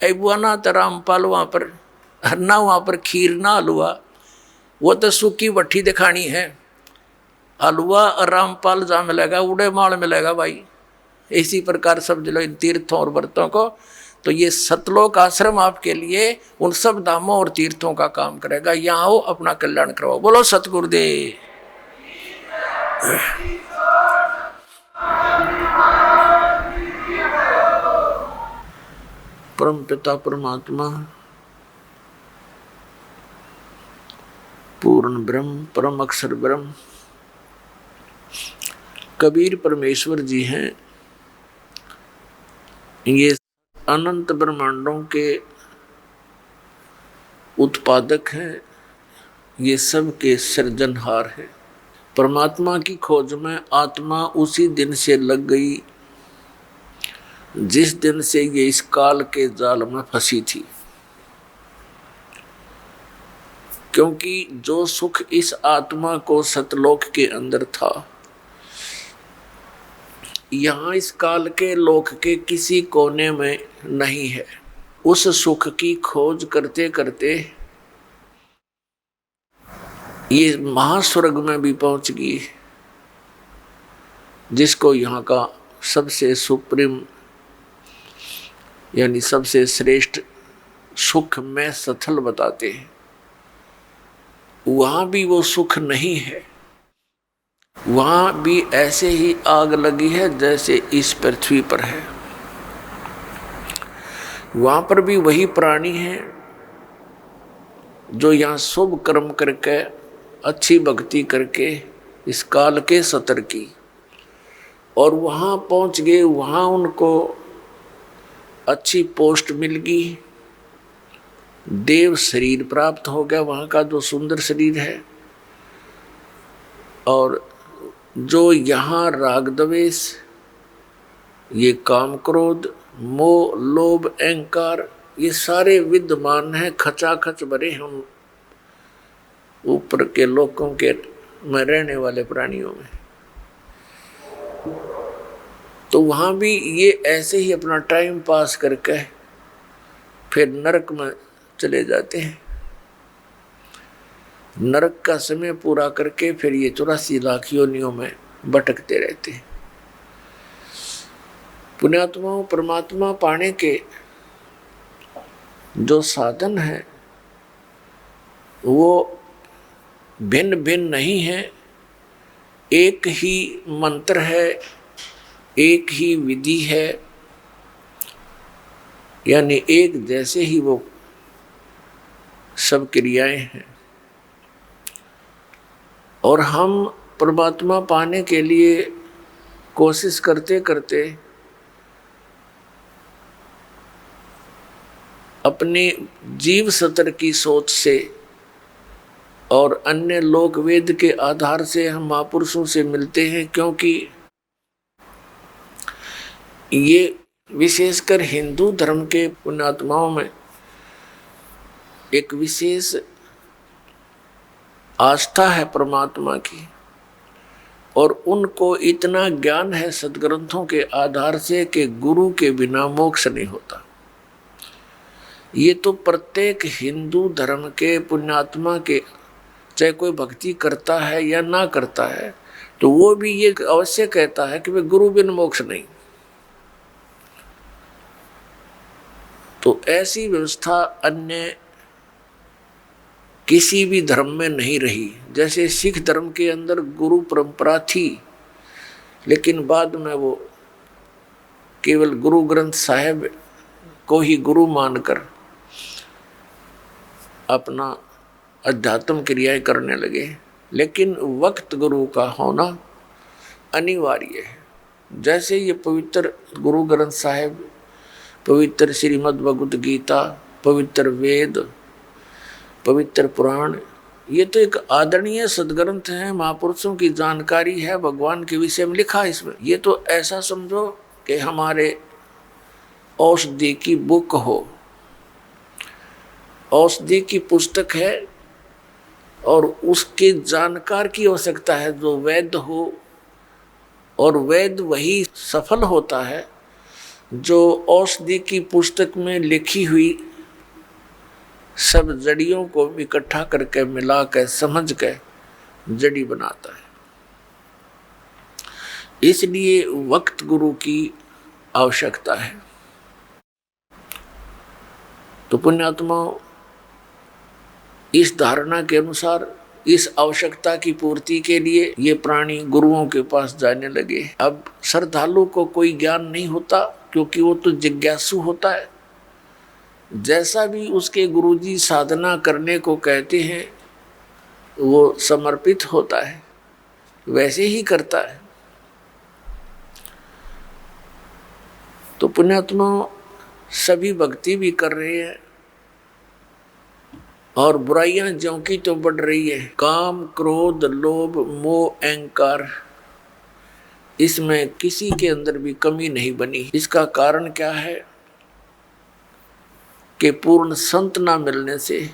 बुआ ना तो रामपाल वहाँ पर ना, वहाँ पर खीर ना हलवा, वो तो सूखी भट्ठी दिखानी है। हलवा और रामपाल जहाँ मिलेगा उड़े माल मिलेगा भाई। इसी प्रकार समझ लो इन तीर्थों और व्रतों को। तो ये सतलोक आश्रम आपके लिए उन सब धामों और तीर्थों का काम करेगा। यहाँ हो, अपना कल्याण करवाओ। बोलो सतगुरुदेव। परम पिता परमात्मा पूर्ण ब्रह्म परम अक्षर ब्रह्म कबीर परमेश्वर जी हैं, ये अनंत ब्रह्मांडों के उत्पादक हैं, ये सब के सृजनहार हैं। परमात्मा की खोज में आत्मा उसी दिन से लग गई जिस दिन से ये इस काल के जाल में फंसी थी, क्योंकि जो सुख इस आत्मा को सतलोक के अंदर था, यहाँ इस काल के लोक के किसी कोने में नहीं है। उस सुख की खोज करते करते ये महास्वर्ग में भी पहुंच गई, जिसको यहाँ का सबसे सुप्रीम यानी सबसे श्रेष्ठ सुख में सथल बताते हैं। वहां भी वो सुख नहीं है, वहां भी ऐसे ही आग लगी है जैसे इस पृथ्वी पर है। वहां पर भी वही प्राणी है जो यहाँ शुभ कर्म करके अच्छी भक्ति करके इस काल के सतर की, और वहां पहुंच गए। वहां उनको अच्छी पोस्ट मिल गई, देव शरीर प्राप्त हो गया, वहाँ का जो सुंदर शरीर है। और जो यहाँ राग द्वेष, ये काम क्रोध मोह लोभ अहंकार, ये सारे विद्यमान हैं, खचाखच भरे हम ऊपर के लोकों के में रहने वाले प्राणियों में। तो वहाँ भी ये ऐसे ही अपना टाइम पास करके फिर नरक में चले जाते हैं। नरक का समय पूरा करके फिर ये 84 लाख योनियों में भटकते रहते हैं। पुण्यात्माओं, परमात्मा पाने के जो साधन है वो भिन्न भिन्न नहीं है, एक ही मंत्र है, एक ही विधि है, यानी एक जैसे ही वो सब क्रियाएं हैं। और हम परमात्मा पाने के लिए कोशिश करते करते अपने जीव सतर की सोच से और अन्य लोक वेद के आधार से हम महापुरुषों से मिलते हैं, क्योंकि ये विशेषकर हिंदू धर्म के पुण्यात्माओं में एक विशेष आस्था है परमात्मा की, और उनको इतना ज्ञान है सदग्रंथों के आधार से कि गुरु के बिना मोक्ष नहीं होता। ये तो प्रत्येक हिंदू धर्म के पुण्यात्मा के, चाहे कोई भक्ति करता है या ना करता है, तो वो भी ये अवश्य कहता है कि वे गुरु बिन मोक्ष नहीं। तो ऐसी व्यवस्था अन्य किसी भी धर्म में नहीं रही। जैसे सिख धर्म के अंदर गुरु परंपरा थी, लेकिन बाद में वो केवल गुरु ग्रंथ साहिब को ही गुरु मानकर अपना अध्यात्म क्रियाएं करने लगे। लेकिन वक्त गुरु का होना अनिवार्य है। जैसे ये पवित्र गुरु ग्रंथ साहिब, पवित्र श्रीमद् भगवत गीता, पवित्र वेद, पवित्र पुराण, ये तो एक आदरणीय सदग्रंथ है, महापुरुषों की जानकारी है, भगवान के विषय में लिखा है इसमें। ये तो ऐसा समझो कि हमारे औषधि की बुक हो, औषधि की पुस्तक है, और उसके जानकार की आवश्यकता है जो वैद्य हो, और वैद्य वही सफल होता है जो औषधि की पुस्तक में लिखी हुई सब जड़ियों को इकट्ठा करके मिला कर समझ के जड़ी बनाता है। इसलिए वक्त गुरु की आवश्यकता है। तो पुण्यात्माओं, इस धारणा के अनुसार इस आवश्यकता की पूर्ति के लिए ये प्राणी गुरुओं के पास जाने लगे। अब श्रद्धालु को कोई ज्ञान नहीं होता, क्योंकि वो तो जिज्ञासु होता है। जैसा भी उसके गुरुजी साधना करने को कहते हैं वो समर्पित होता है, वैसे ही करता है। तो पुण्यात्मा सभी भक्ति भी कर रहे हैं और बुराइयां ज्यों की तो बढ़ रही है। काम, क्रोध, लोभ, मोह, अहंकार, इसमें किसी के अंदर भी कमी नहीं बनी। इसका कारण क्या है कि पूर्ण संत ना मिलने से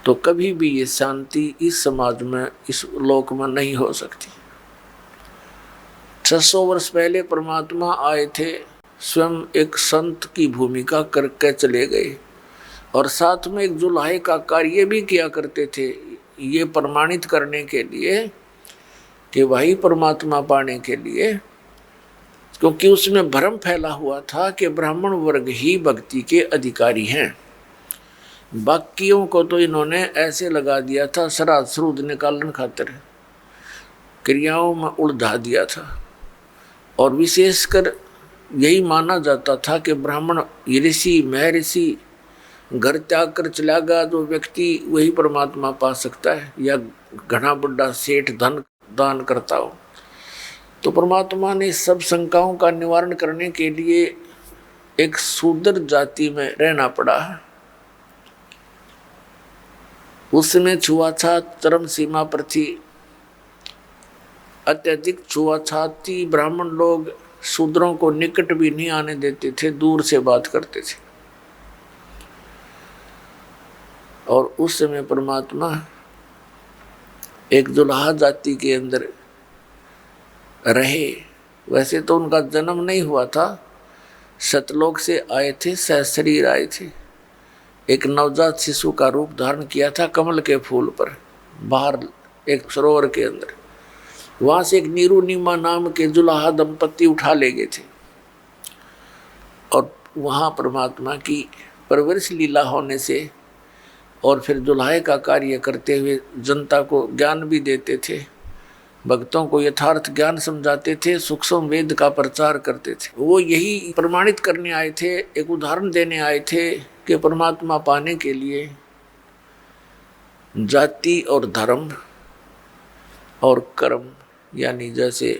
तो कभी भी ये शांति इस समाज में, इस लोक में नहीं हो सकती। 600 वर्ष पहले परमात्मा आए थे, स्वयं एक संत की भूमिका करके चले गए और साथ में एक जुल्हे का कार्य भी किया करते थे, ये प्रमाणित करने के लिए कि वही परमात्मा पाने के लिए, क्योंकि उसमें भ्रम फैला हुआ था कि ब्राह्मण वर्ग ही भक्ति के अधिकारी हैं। बाकियों को तो इन्होंने ऐसे लगा दिया था, श्राद्ध श्रुद्ध निकालन खातिर क्रियाओं में उलझा दिया था और विशेषकर यही माना जाता था कि ब्राह्मण ऋषि महर्षि घर त्याग कर चला गया जो व्यक्ति वही परमात्मा पा सकता है, या घना बड़ा सेठ धन दान करता हो। तो परमात्मा ने सब शंकाओं का निवारण करने के लिए एक शूद्र जाति में रहना पड़ा है। उसमें छुआछात चरम सीमा पर थी, अत्यधिक छुआछात थी। ब्राह्मण लोग शूद्रों को निकट भी नहीं आने देते थे, दूर से बात करते थे। और उस समय परमात्मा एक दुल्हा जाति के अंदर रहे। वैसे तो उनका जन्म नहीं हुआ था, सतलोक से आए थे, सहशरीर आए थे। एक नवजात शिशु का रूप धारण किया था कमल के फूल पर, बाहर एक सरोवर के अंदर। वहां से एक नीरू नीमा नाम के जुलाहा दंपत्ति उठा ले गए थे और वहां परमात्मा की परवरिश लीला होने से और फिर दुल्हाए का कार्य करते हुए जनता को ज्ञान भी देते थे, भक्तों को यथार्थ ज्ञान समझाते थे, सूक्ष्म वेद का प्रचार करते थे। वो यही प्रमाणित करने आए थे, एक उदाहरण देने आए थे कि परमात्मा पाने के लिए जाति और धर्म और कर्म, यानी जैसे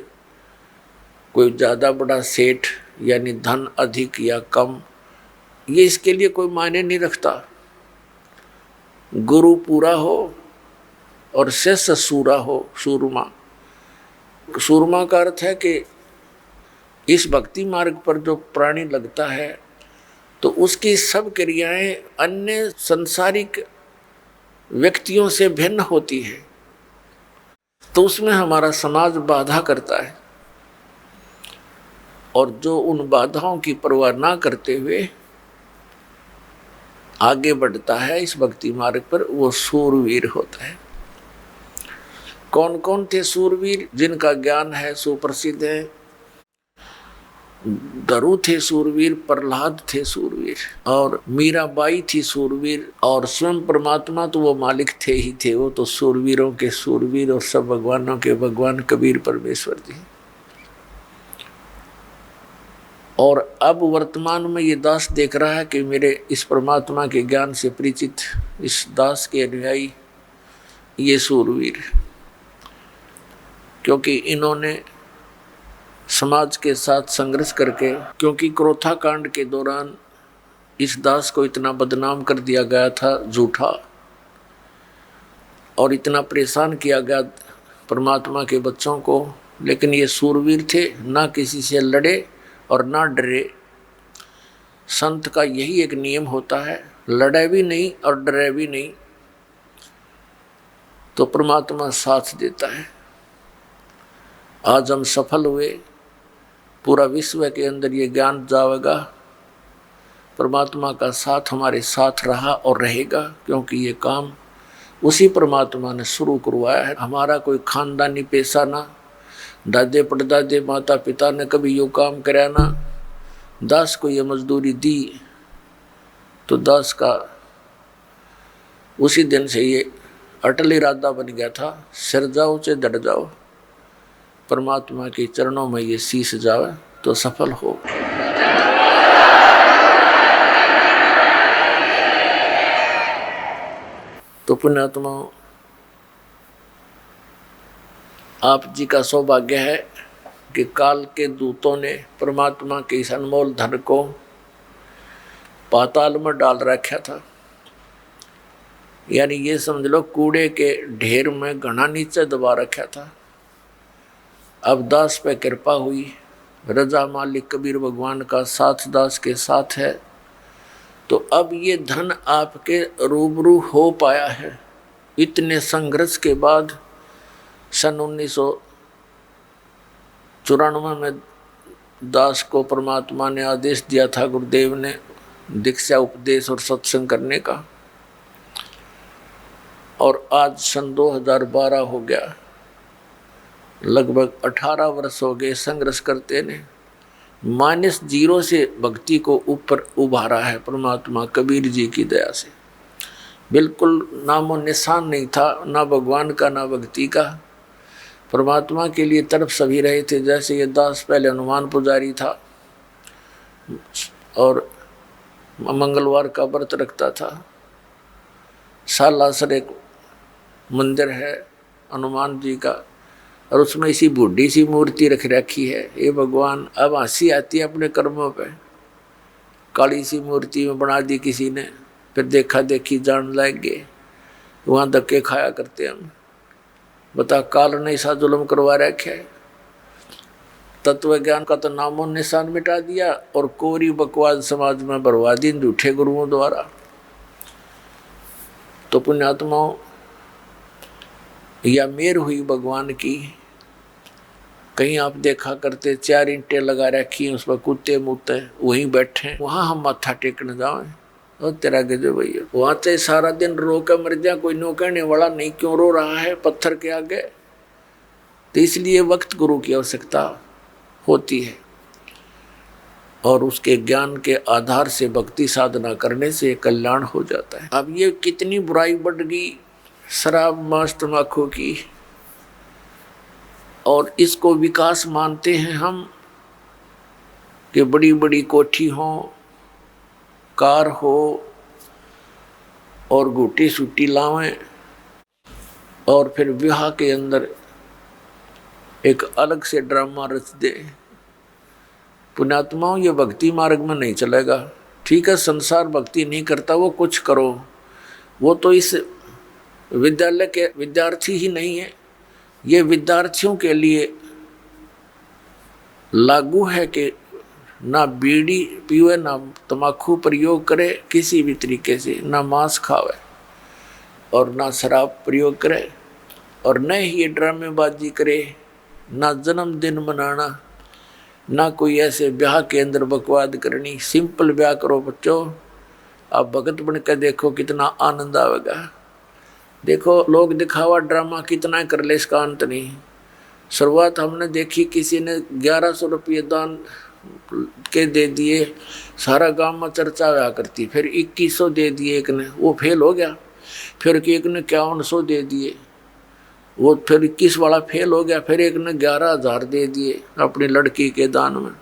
कोई ज़्यादा बड़ा सेठ यानी धन अधिक या कम, ये इसके लिए कोई मायने नहीं रखता। गुरु पूरा हो और शिष्य सूरा हो, सूरमा। सूरमा का अर्थ है कि इस भक्ति मार्ग पर जो प्राणी लगता है तो उसकी सब क्रियाएं अन्य संसारिक व्यक्तियों से भिन्न होती है, तो उसमें हमारा समाज बाधा करता है। और जो उन बाधाओं की परवाह ना करते हुए आगे बढ़ता है इस भक्ति मार्ग पर, वो सूरवीर होता है। कौन कौन थे सूरवीर जिनका ज्ञान है सुप्रसिद्ध है? दरु थे सूरवीर, प्रहलाद थे सूरवीर, और मीराबाई थी सूरवीर, और स्वयं परमात्मा तो वो मालिक थे ही थे, वो तो सूरवीरों के सूरवीर और सब भगवानों के भगवान कबीर परमेश्वर जी। और अब वर्तमान में ये दास देख रहा है कि मेरे इस परमात्मा के ज्ञान से परिचित इस दास के अनुयायी ये सूरवीर, क्योंकि इन्होंने समाज के साथ संघर्ष करके, क्योंकि क्रोथा कांड के दौरान इस दास को इतना बदनाम कर दिया गया था झूठा, और इतना परेशान किया गया परमात्मा के बच्चों को, लेकिन ये सूरवीर थे, ना किसी से लड़े और ना डरे। संत का यही एक नियम होता है, लड़े भी नहीं और डरे भी नहीं, तो परमात्मा साथ देता है। आज हम सफल हुए, पूरा विश्व के अंदर ये ज्ञान जाएगा, परमात्मा का साथ हमारे साथ रहा और रहेगा, क्योंकि ये काम उसी परमात्मा ने शुरू करवाया है। हमारा कोई खानदानी पेशा ना, दादे परदादे माता पिता ने कभी यो काम कराया ना, दास को ये मजदूरी दी तो दास का उसी दिन से ये अटल इरादा बन गया था, सिर जाओ चाहे डट जाओ, परमात्मा के चरणों में ये शीश जावे तो सफल हो। तो पुण्यात्मा, आप जी का सौभाग्य है कि काल के दूतों ने परमात्मा के इस अनमोल धन को पाताल में डाल रखा था, यानी ये समझ लो कूड़े के ढेर में घना नीचे दबा रखा था। अब दास पे कृपा हुई, रजा मालिक कबीर भगवान का साथ दास के साथ है, तो अब ये धन आपके रूबरू हो पाया है। इतने संघर्ष के बाद सन 1994 में दास को परमात्मा ने आदेश दिया था, गुरुदेव ने, दीक्षा उपदेश और सत्संग करने का। और आज सन 2012 हो गया, लगभग 18 वर्ष हो गए संघर्ष करते ने। -0 से भक्ति को ऊपर उभारा है परमात्मा कबीर जी की दया से। बिल्कुल नामो निशान नहीं था, ना भगवान का ना भक्ति का। परमात्मा के लिए तरफ सभी रहे थे। जैसे ये दास पहले हनुमान पुजारी था और मंगलवार का व्रत रखता था। सालासर एक मंदिर है हनुमान जी का, और उसमें इसी बूढ़ी सी मूर्ति रख रखी है। ये भगवान, अब हंसी आती है अपने कर्मों पे। काली सी मूर्ति में बना दी किसी ने, फिर देखा देखी जान लग गए, वहाँ धक्के खाया करते हम। बता, काल ने ऐसा जुल्म करवा रखा है। तत्व ज्ञान का तो नामो निशान मिटा दिया और कोरी बकवास समाज में बरवा दी झूठे गुरुओं द्वारा। तो पुण्यात्माओं, या मेर हुई भगवान की। कहीं आप देखा करते 4 ईंटें लगा रखी हैं, उस पर कुत्ते मुत्ते वहीं बैठे, वहाँ हम माथा टेकने जाएं और तेरा गजब भैया। वहाँ से सारा दिन रो कर मर जा, कोई नो कहने वाला नहीं, क्यों रो रहा है पत्थर के आगे। तो इसलिए वक्त गुरु की आवश्यकता होती है, और उसके ज्ञान के आधार से भक्ति साधना करने से कल्याण हो जाता है। अब ये कितनी बुराई बढ़ गई शराब मांस तम्बाकू की, और इसको विकास मानते हैं हम कि बड़ी बड़ी कोठी हो, कार हो और घूटी सूटी लावें, और फिर विवाह के अंदर एक अलग से ड्रामा रच दे। पुण्यात्माओं, ये भक्ति मार्ग में नहीं चलेगा। ठीक है, संसार भक्ति नहीं करता, वो कुछ करो, वो तो इस विद्यालय के विद्यार्थी ही नहीं है, ये विद्यार्थियों के लिए लागू है कि ना बीड़ी पीवे, ना तम्बाकू प्रयोग करे किसी भी तरीके से, ना मांस खावे और ना शराब प्रयोग करे, और न ही ये ड्रामेबाजी करे, ना जन्मदिन मनाना, ना कोई ऐसे ब्याह के अंदर बकवाद करनी। सिंपल ब्याह करो बच्चों, आप भगत बन कर देखो कितना आनंद आएगा। देखो लोग दिखावा ड्रामा कितना कर ले, इसका अंत नहीं। शुरुआत हमने देखी, किसी ने 1100 रुपये दान के दे दिए, सारा गांव में चर्चा हुआ करती। फिर 2100 दे दिए एक ने, वो फेल हो गया। फिर एक ने 5100 दे दिए, वो फिर 21 वाला फेल हो गया। फिर एक ने 11,000 दे दिए अपनी लड़की के दान में,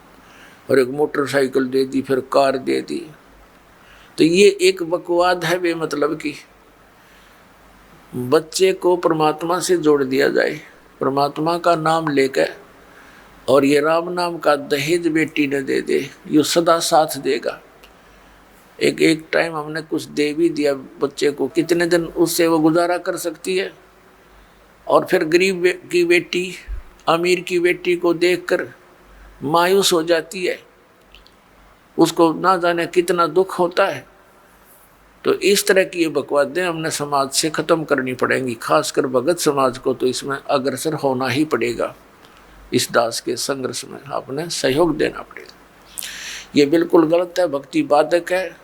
और एक मोटरसाइकिल दे दी, फिर कार दे दी। तो ये एक बकवाद है बेमतलब की। बच्चे को परमात्मा से जोड़ दिया जाए, परमात्मा का नाम लेकर, और ये राम नाम का दहेज बेटी ने दे दे, ये सदा साथ देगा। एक टाइम हमने कुछ दे भी दिया बच्चे को, कितने दिन उससे वो गुजारा कर सकती है। और फिर गरीब की बेटी अमीर की बेटी को देखकर मायूस हो जाती है, उसको ना जाने कितना दुख होता है। तो इस तरह की ये बकवादें हमने समाज से ख़त्म करनी पड़ेंगी, खासकर भगत समाज को तो इसमें अग्रसर होना ही पड़ेगा। इस दास के संघर्ष में आपने सहयोग देना पड़ेगा। ये बिल्कुल गलत है, भक्ति बाधक है।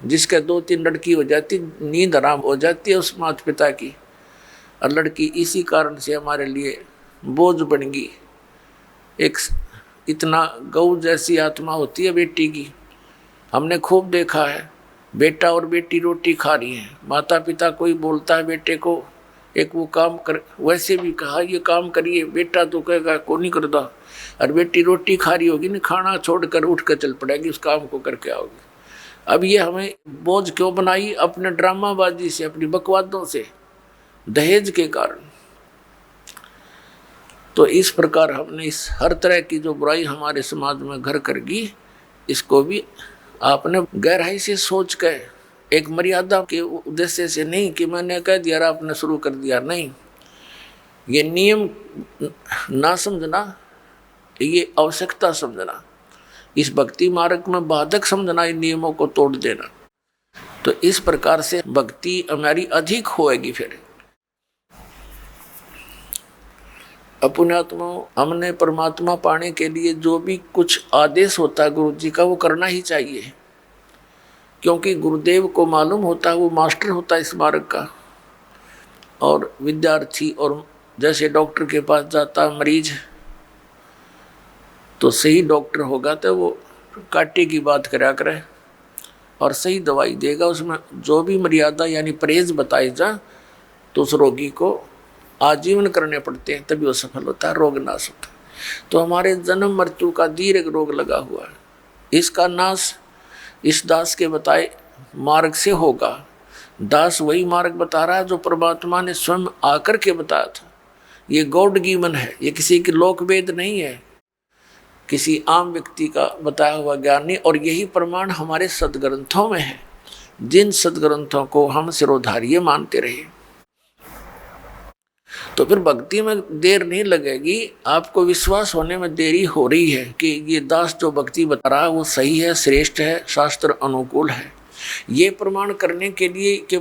जिसके 2-3 लड़की हो जाती, नींद आराम हो जाती है उस माता पिता की, और लड़की इसी कारण से हमारे लिए बोझ बन गई। एक इतना गौ जैसी आत्मा होती है बेटी की, हमने खूब देखा है। बेटा और बेटी रोटी खा रही हैं, माता पिता कोई बोलता है बेटे को एक वो काम कर, वैसे भी कहा ये काम करिए, बेटा तो कहेगा को नहीं करता, और बेटी रोटी खा रही होगी ना, खाना छोड़कर उठ कर चल पड़ेगी, उस काम को करके आओगी। अब ये हमें बोझ क्यों बनाई? अपने ड्रामाबाजी से, अपनी बकवादों से, दहेज के कारण। तो इस प्रकार हमने इस हर तरह की जो बुराई हमारे समाज में घर कर गई, इसको भी आपने गहराई से सोच कर, एक मर्यादा के उद्देश्य से नहीं कि मैंने कह दिया आपने शुरू कर दिया, नहीं, ये नियम ना समझना, ये आवश्यकता समझना, इस भक्ति मार्ग में बाधक समझना, इन नियमों को तोड़ देना। तो इस प्रकार से भक्ति हमारी अधिक होएगी। फिर पुण्यात्मा, हमने परमात्मा पाने के लिए जो भी कुछ आदेश होता है गुरु जी का, वो करना ही चाहिए, क्योंकि गुरुदेव को मालूम होता है, वो मास्टर होता है इस मार्ग का। और विद्यार्थी, और जैसे डॉक्टर के पास जाता मरीज, तो सही डॉक्टर होगा तो वो काटे की बात करा करे और सही दवाई देगा, उसमें जो भी मर्यादा यानी परहेज बताए जा, तो उस रोगी को आजीवन करने पड़ते हैं, तभी वो सफल होता है, रोग नाश होता है। तो हमारे जन्म मृत्यु का दीर्घ रोग लगा हुआ है, इसका नाश इस दास के बताए मार्ग से होगा। दास वही मार्ग बता रहा है जो परमात्मा ने स्वयं आकर के बताया था। ये गॉड गिवन है, ये किसी की लोक वेद नहीं है, किसी आम व्यक्ति का बताया हुआ ज्ञान नहीं। और यही प्रमाण हमारे सदग्रंथों में है, जिन सदग्रंथों को हम सिरोधार्य मानते रहे। तो फिर भक्ति में देर नहीं लगेगी, आपको विश्वास होने में देरी हो रही है कि ये दास जो भक्ति बता रहा है वो सही है, श्रेष्ठ है, शास्त्र अनुकूल है। ये प्रमाण करने के लिए कि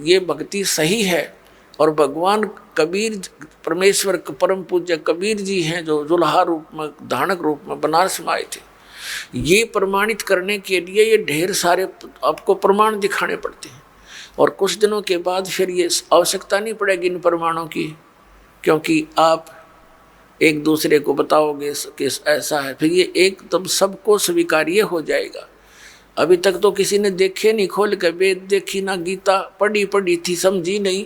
ये भक्ति सही है, और भगवान कबीर, परमेश्वर परम पूज्य कबीर जी हैं जो जुल्हा रूप में, धानक रूप में बनारस में आए थे, ये प्रमाणित करने के लिए ये ढेर सारे आपको प्रमाण दिखाने पड़ते हैं। और कुछ दिनों के बाद फिर ये आवश्यकता नहीं पड़ेगी इन प्रमाणों की, क्योंकि आप एक दूसरे को बताओगे कि ऐसा है, फिर ये एकदम सबको स्वीकार्य हो जाएगा। अभी तक तो किसी ने देखे नहीं, खोल के वेद देखी ना, गीता पढ़ी थी, समझी नहीं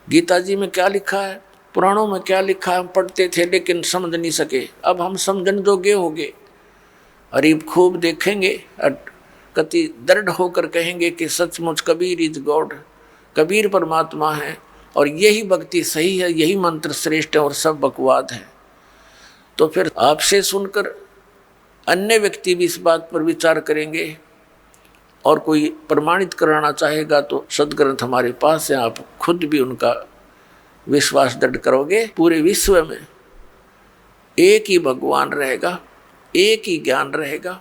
गीता जी में क्या लिखा है, पुराणों में क्या लिखा है, हम पढ़ते थे लेकिन समझ नहीं सके। अब हम समझन जोगे हो गए, अरीब खूब देखेंगे, कति दृढ़ होकर कहेंगे कि सचमुच कबीर इज गॉड, कबीर परमात्मा है, और यही भक्ति सही है, यही मंत्र श्रेष्ठ है, और सब बकवाद है। तो फिर आपसे सुनकर अन्य व्यक्ति भी इस बात पर विचार करेंगे, और कोई प्रमाणित कराना चाहेगा तो सदग्रंथ हमारे पास है, आप खुद भी उनका विश्वास दृढ़ करोगे। पूरे विश्व में एक ही भगवान रहेगा, एक ही ज्ञान रहेगा,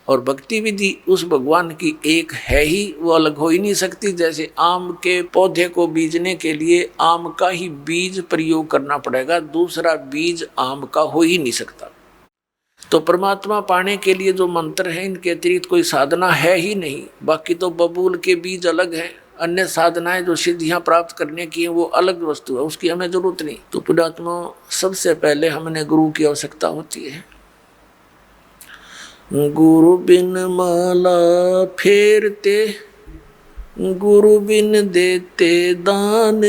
और भक्ति विधि उस भगवान की एक है ही, वो अलग हो ही नहीं सकती। जैसे आम के पौधे को बीजने के लिए आम का ही बीज प्रयोग करना पड़ेगा, दूसरा बीज आम का हो ही नहीं सकता। तो परमात्मा पाने के लिए जो मंत्र है, इनके अतिरिक्त कोई साधना है ही नहीं। बाकी तो बबूल के बीज अलग हैं, अन्य साधनाएं जो सिद्धियां प्राप्त करने की हैं वो अलग वस्तु है, उसकी हमें जरूरत नहीं। तो पुण्यात्मा, सबसे पहले हमने गुरु की आवश्यकता होती है। गुरु बिन माला फेरते, गुरु बिन देते दान,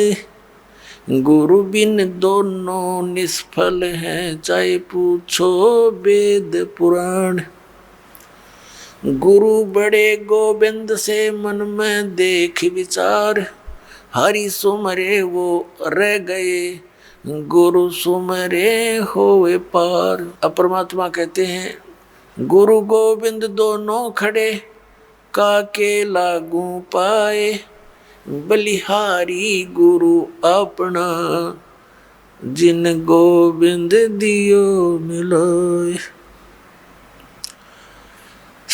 गुरु बिन दोनों निष्फल हैं, चाहे पूछो वेद पुराण। गुरु बड़े गोविंद से मन में देख विचार, हरि सुमरे वो रह गए, गुरु सुमरे होए पार। अब परमात्मा कहते हैं गुरु गोविंद दोनों खड़े, काके लागू पाए, बलिहारी गुरु अपना, जिन गोविंद दियो मिलोय।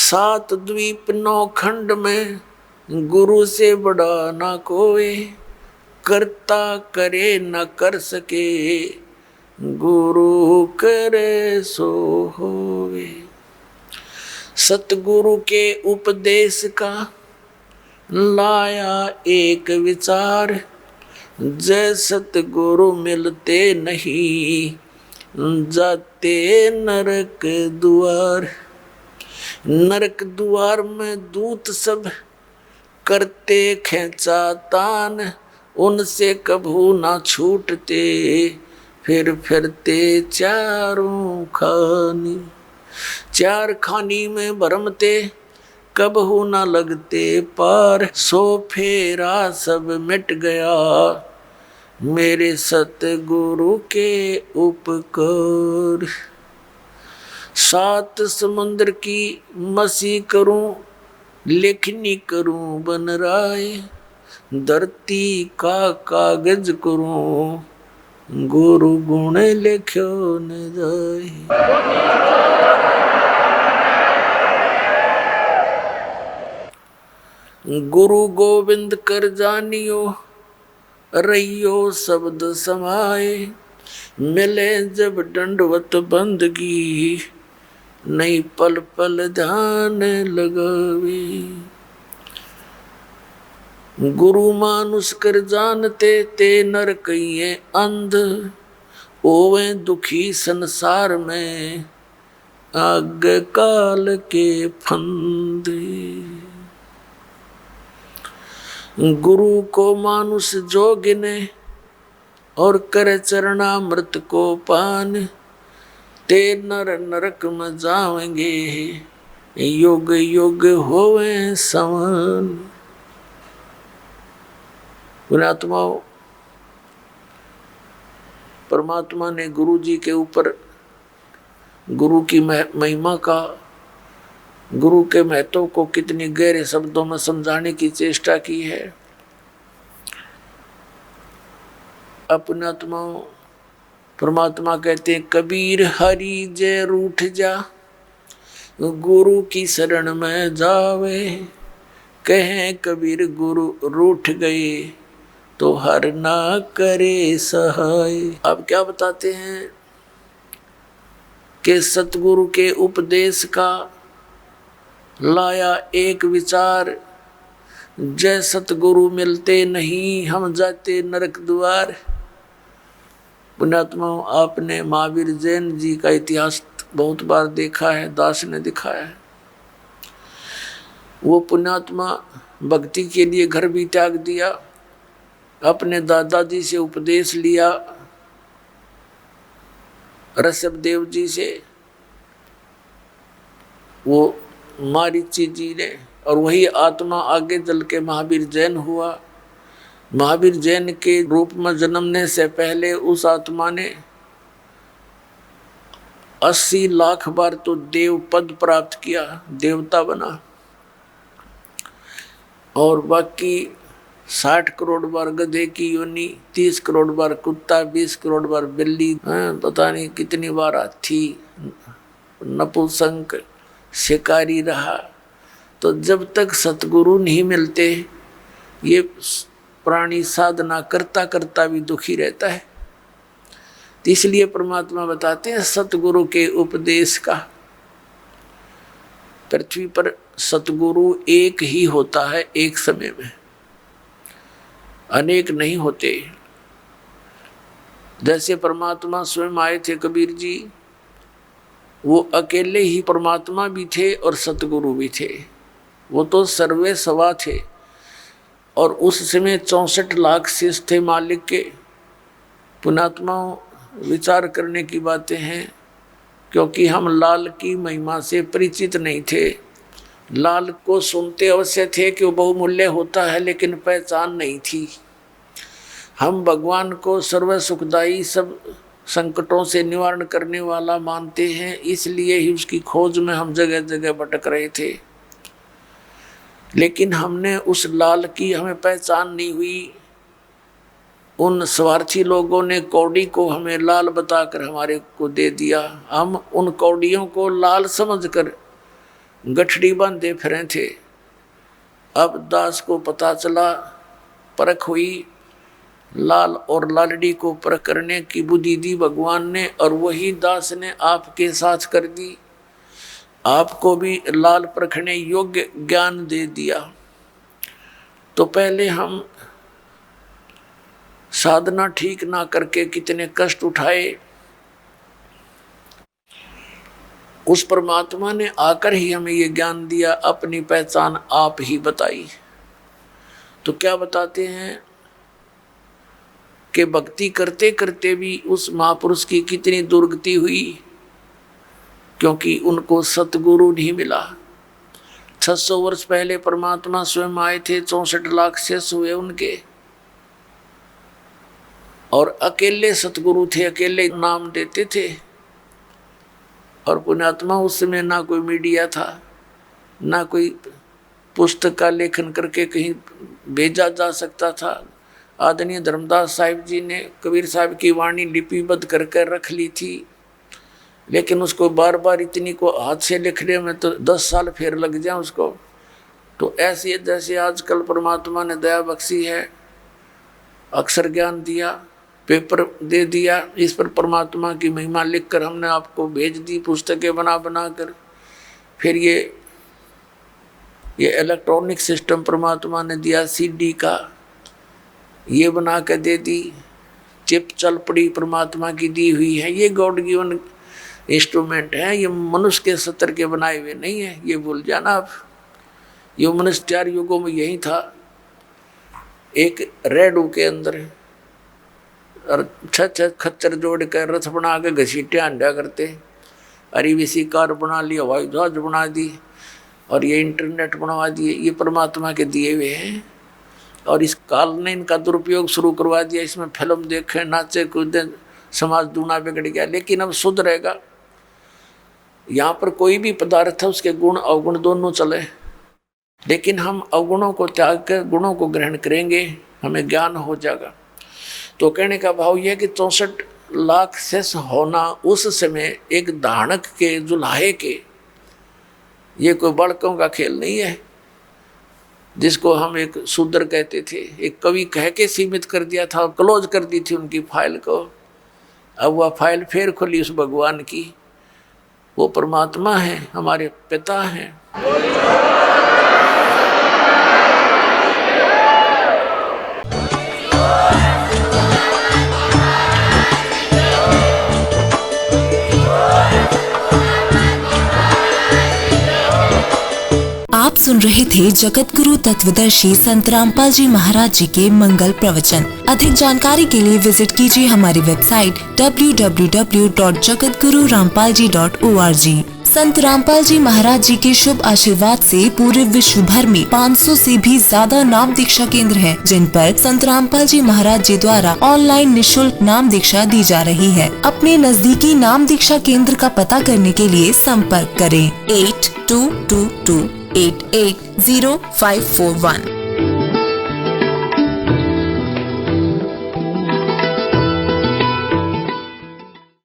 7 द्वीप 9 खंड में गुरु से बड़ा ना कोई, करता करे न कर सके, गुरु करे सो होवे। सतगुरु के उपदेश का लाया एक विचार, जय सतगुरु मिलते नहीं, जाते नरक द्वार। नरक द्वार में दूत सब करते खेचा तान, उनसे कभू ना छूटते, फिर फिरते चारों खानी। 4 खानी में भरमते, कबहू ना लगते पार, सो फेरा सब मिट गया, मेरे सतगुरु के उपकार। सात समुद्र की मसी करूं, लेखनी करूं बन राय, धरती का कागज करूं, गुरु गुण लिख्यो न जाए। गुरु गोविंद कर जानियो, रहियो शब्द समाए, मिले जब दंडवत बंदगी, नहीं पल पल ध्यान लगावे। गुरु मानुष कर जानते ते नर कहिए अंध, ओवे दुखी संसार में आग काल के फंदे। गुरु को मानुष जो गिने और करे चरणामृत को पान, ते नर नरक में जाएंगे, युग युग होवे समान। पुण्यात्माओं, परमात्मा ने गुरु जी के ऊपर गुरु की महिमा का, गुरु के महत्व को कितनी गहरे शब्दों में समझाने की चेष्टा की है। अपनात्माओं, परमात्मा कहते हैं कबीर हरि जय रूठ जा, गुरु की शरण में जावे। कहें कबीर गुरु रूठ गए, तो हर ना करे सहाय। अब क्या बताते हैं कि सतगुरु के उपदेश का लाया एक विचार, जय सतगुरु मिलते नहीं हम जाते नरक द्वार। पुण्यात्माओं, आपने महावीर जैन जी का इतिहास बहुत बार देखा है, दास ने दिखाया है। वो पुण्यात्मा भक्ति के लिए घर भी त्याग दिया, अपने दादाजी से उपदेश लिया, ऋषभदेव जी से, वो मारीची जी ने, और वही आत्मा आगे चल के महावीर जैन हुआ। महावीर जैन के रूप में जन्मने से पहले उस आत्मा ने 80 लाख बार तो देव पद प्राप्त किया, देवता बना, और बाकी 60 करोड़ बार गधे की योनि, 30 करोड़ बार कुत्ता, 20 करोड़ बार बिल्ली, पता नहीं कितनी बार हाथी, नपुंसक, शिकारी रहा। तो जब तक सतगुरु नहीं मिलते, ये प्राणी साधना करता करता भी दुखी रहता है। तो इसलिए परमात्मा बताते हैं सतगुरु के उपदेश का। पृथ्वी पर सतगुरु एक ही होता है, एक समय में, अनेक नहीं होते। जैसे परमात्मा स्वयं आए थे कबीर जी, वो अकेले ही परमात्मा भी थे और सतगुरु भी थे। वो तो सर्वे सवा थे, और उस समय 64 लाख शिष्य थे मालिक के। पुण्यात्माओं, विचार करने की बातें हैं, क्योंकि हम लाल की महिमा से परिचित नहीं थे। लाल को सुनते अवश्य थे कि वो बहुमूल्य होता है, लेकिन पहचान नहीं थी। हम भगवान को सर्व सुखदायी, सब संकटों से निवारण करने वाला मानते हैं, इसलिए ही उसकी खोज में हम जगह जगह भटक रहे थे। लेकिन हमने उस लाल की हमें पहचान नहीं हुई। उन स्वार्थी लोगों ने कौड़ी को हमें लाल बताकर हमारे को दे दिया। हम उन कौड़ियों को लाल समझकर गठड़ी बांधे फिरे थे। अब दास को पता चला, परख हुई, लाल और लालड़ी को परख करने की बुद्धि दी भगवान ने, और वही दास ने आपके साथ कर दी। आपको भी लाल परखने योग्य ज्ञान दे दिया। तो पहले हम साधना ठीक ना करके कितने कष्ट उठाए, उस परमात्मा ने आकर ही हमें ये ज्ञान दिया, अपनी पहचान आप ही बताई। तो क्या बताते हैं कि भक्ति करते करते भी उस महापुरुष की कितनी दुर्गति हुई, क्योंकि उनको सतगुरु नहीं मिला। 600 वर्ष पहले परमात्मा स्वयं आए थे, 64 लाख शिष्य हुए उनके। और अकेले सतगुरु थे, अकेले नाम देते थे। और पुण्यात्मा उस समय ना कोई मीडिया था, ना कोई पुस्तक का लेखन करके कहीं भेजा जा सकता था। आदरणीय धर्मदास साहिब जी ने कबीर साहब की वाणी लिपिबद्ध करके रख ली थी, लेकिन उसको बार बार इतनी को हाथ से लिखने में तो 10 साल फिर लग जाए उसको। तो ऐसे जैसे आजकल परमात्मा ने दया बख्शी है, अक्षर ज्ञान दिया, पेपर दे दिया, इस पर परमात्मा की महिमा लिखकर हमने आपको भेज दी पुस्तकें बना बना कर। फिर ये इलेक्ट्रॉनिक सिस्टम परमात्मा ने दिया, सीडी का ये बना के दे दी, चिप चल पड़ी परमात्मा की दी हुई है। ये गॉड गिवन इंस्ट्रूमेंट है, ये मनुष्य के सत्र के बनाए हुए नहीं है, ये भूल जाना आप। ये मनुष्य 4 युगों में यही था, एक रेडू के अंदर और 6 खच्चर जोड़ कर रथ बना के घसीटे आंडा करते, अरीवीसी कार बना ली, हवाई जहाज बना दी और ये इंटरनेट बनवा दिए। ये परमात्मा के दिए हुए हैं और इस काल ने इनका दुरुपयोग शुरू करवा दिया। इसमें फिल्म देखें, नाचे कूदे, समाज दूना बिगड़ गया, लेकिन अब शुद्ध रहेगा। यहाँ पर कोई भी पदार्थ है उसके गुण अवगुण दोनों चले, लेकिन हम अवगुणों को त्याग कर गुणों को ग्रहण करेंगे, हमें ज्ञान हो जाएगा। तो कहने का भाव यह कि 64 लाख शेष होना उस समय एक धानक के जुल्हे के, ये कोई बड़कों का खेल नहीं है जिसको हम एक शूद्र कहते थे। एक कवि कह के सीमित कर दिया था, क्लोज कर दी थी उनकी फाइल को। अब वह फाइल फिर खुली उस भगवान की। वो परमात्मा है, हमारे पिता हैं। आप सुन रहे थे जगत गुरु तत्वदर्शी संत रामपाल जी महाराज जी के मंगल प्रवचन। अधिक जानकारी के लिए विजिट कीजिए हमारी वेबसाइट www.jagatgururampalji.org। संत रामपाल जी महाराज जी के शुभ आशीर्वाद से पूरे विश्व भर में 500 से भी ज्यादा नाम दीक्षा केंद्र हैं, जिन पर संत रामपाल जी महाराज जी द्वारा ऑनलाइन निःशुल्क नाम दीक्षा दी जा रही है। अपने नजदीकी नाम दीक्षा केंद्र का पता करने के लिए संपर्क करें 8222880541।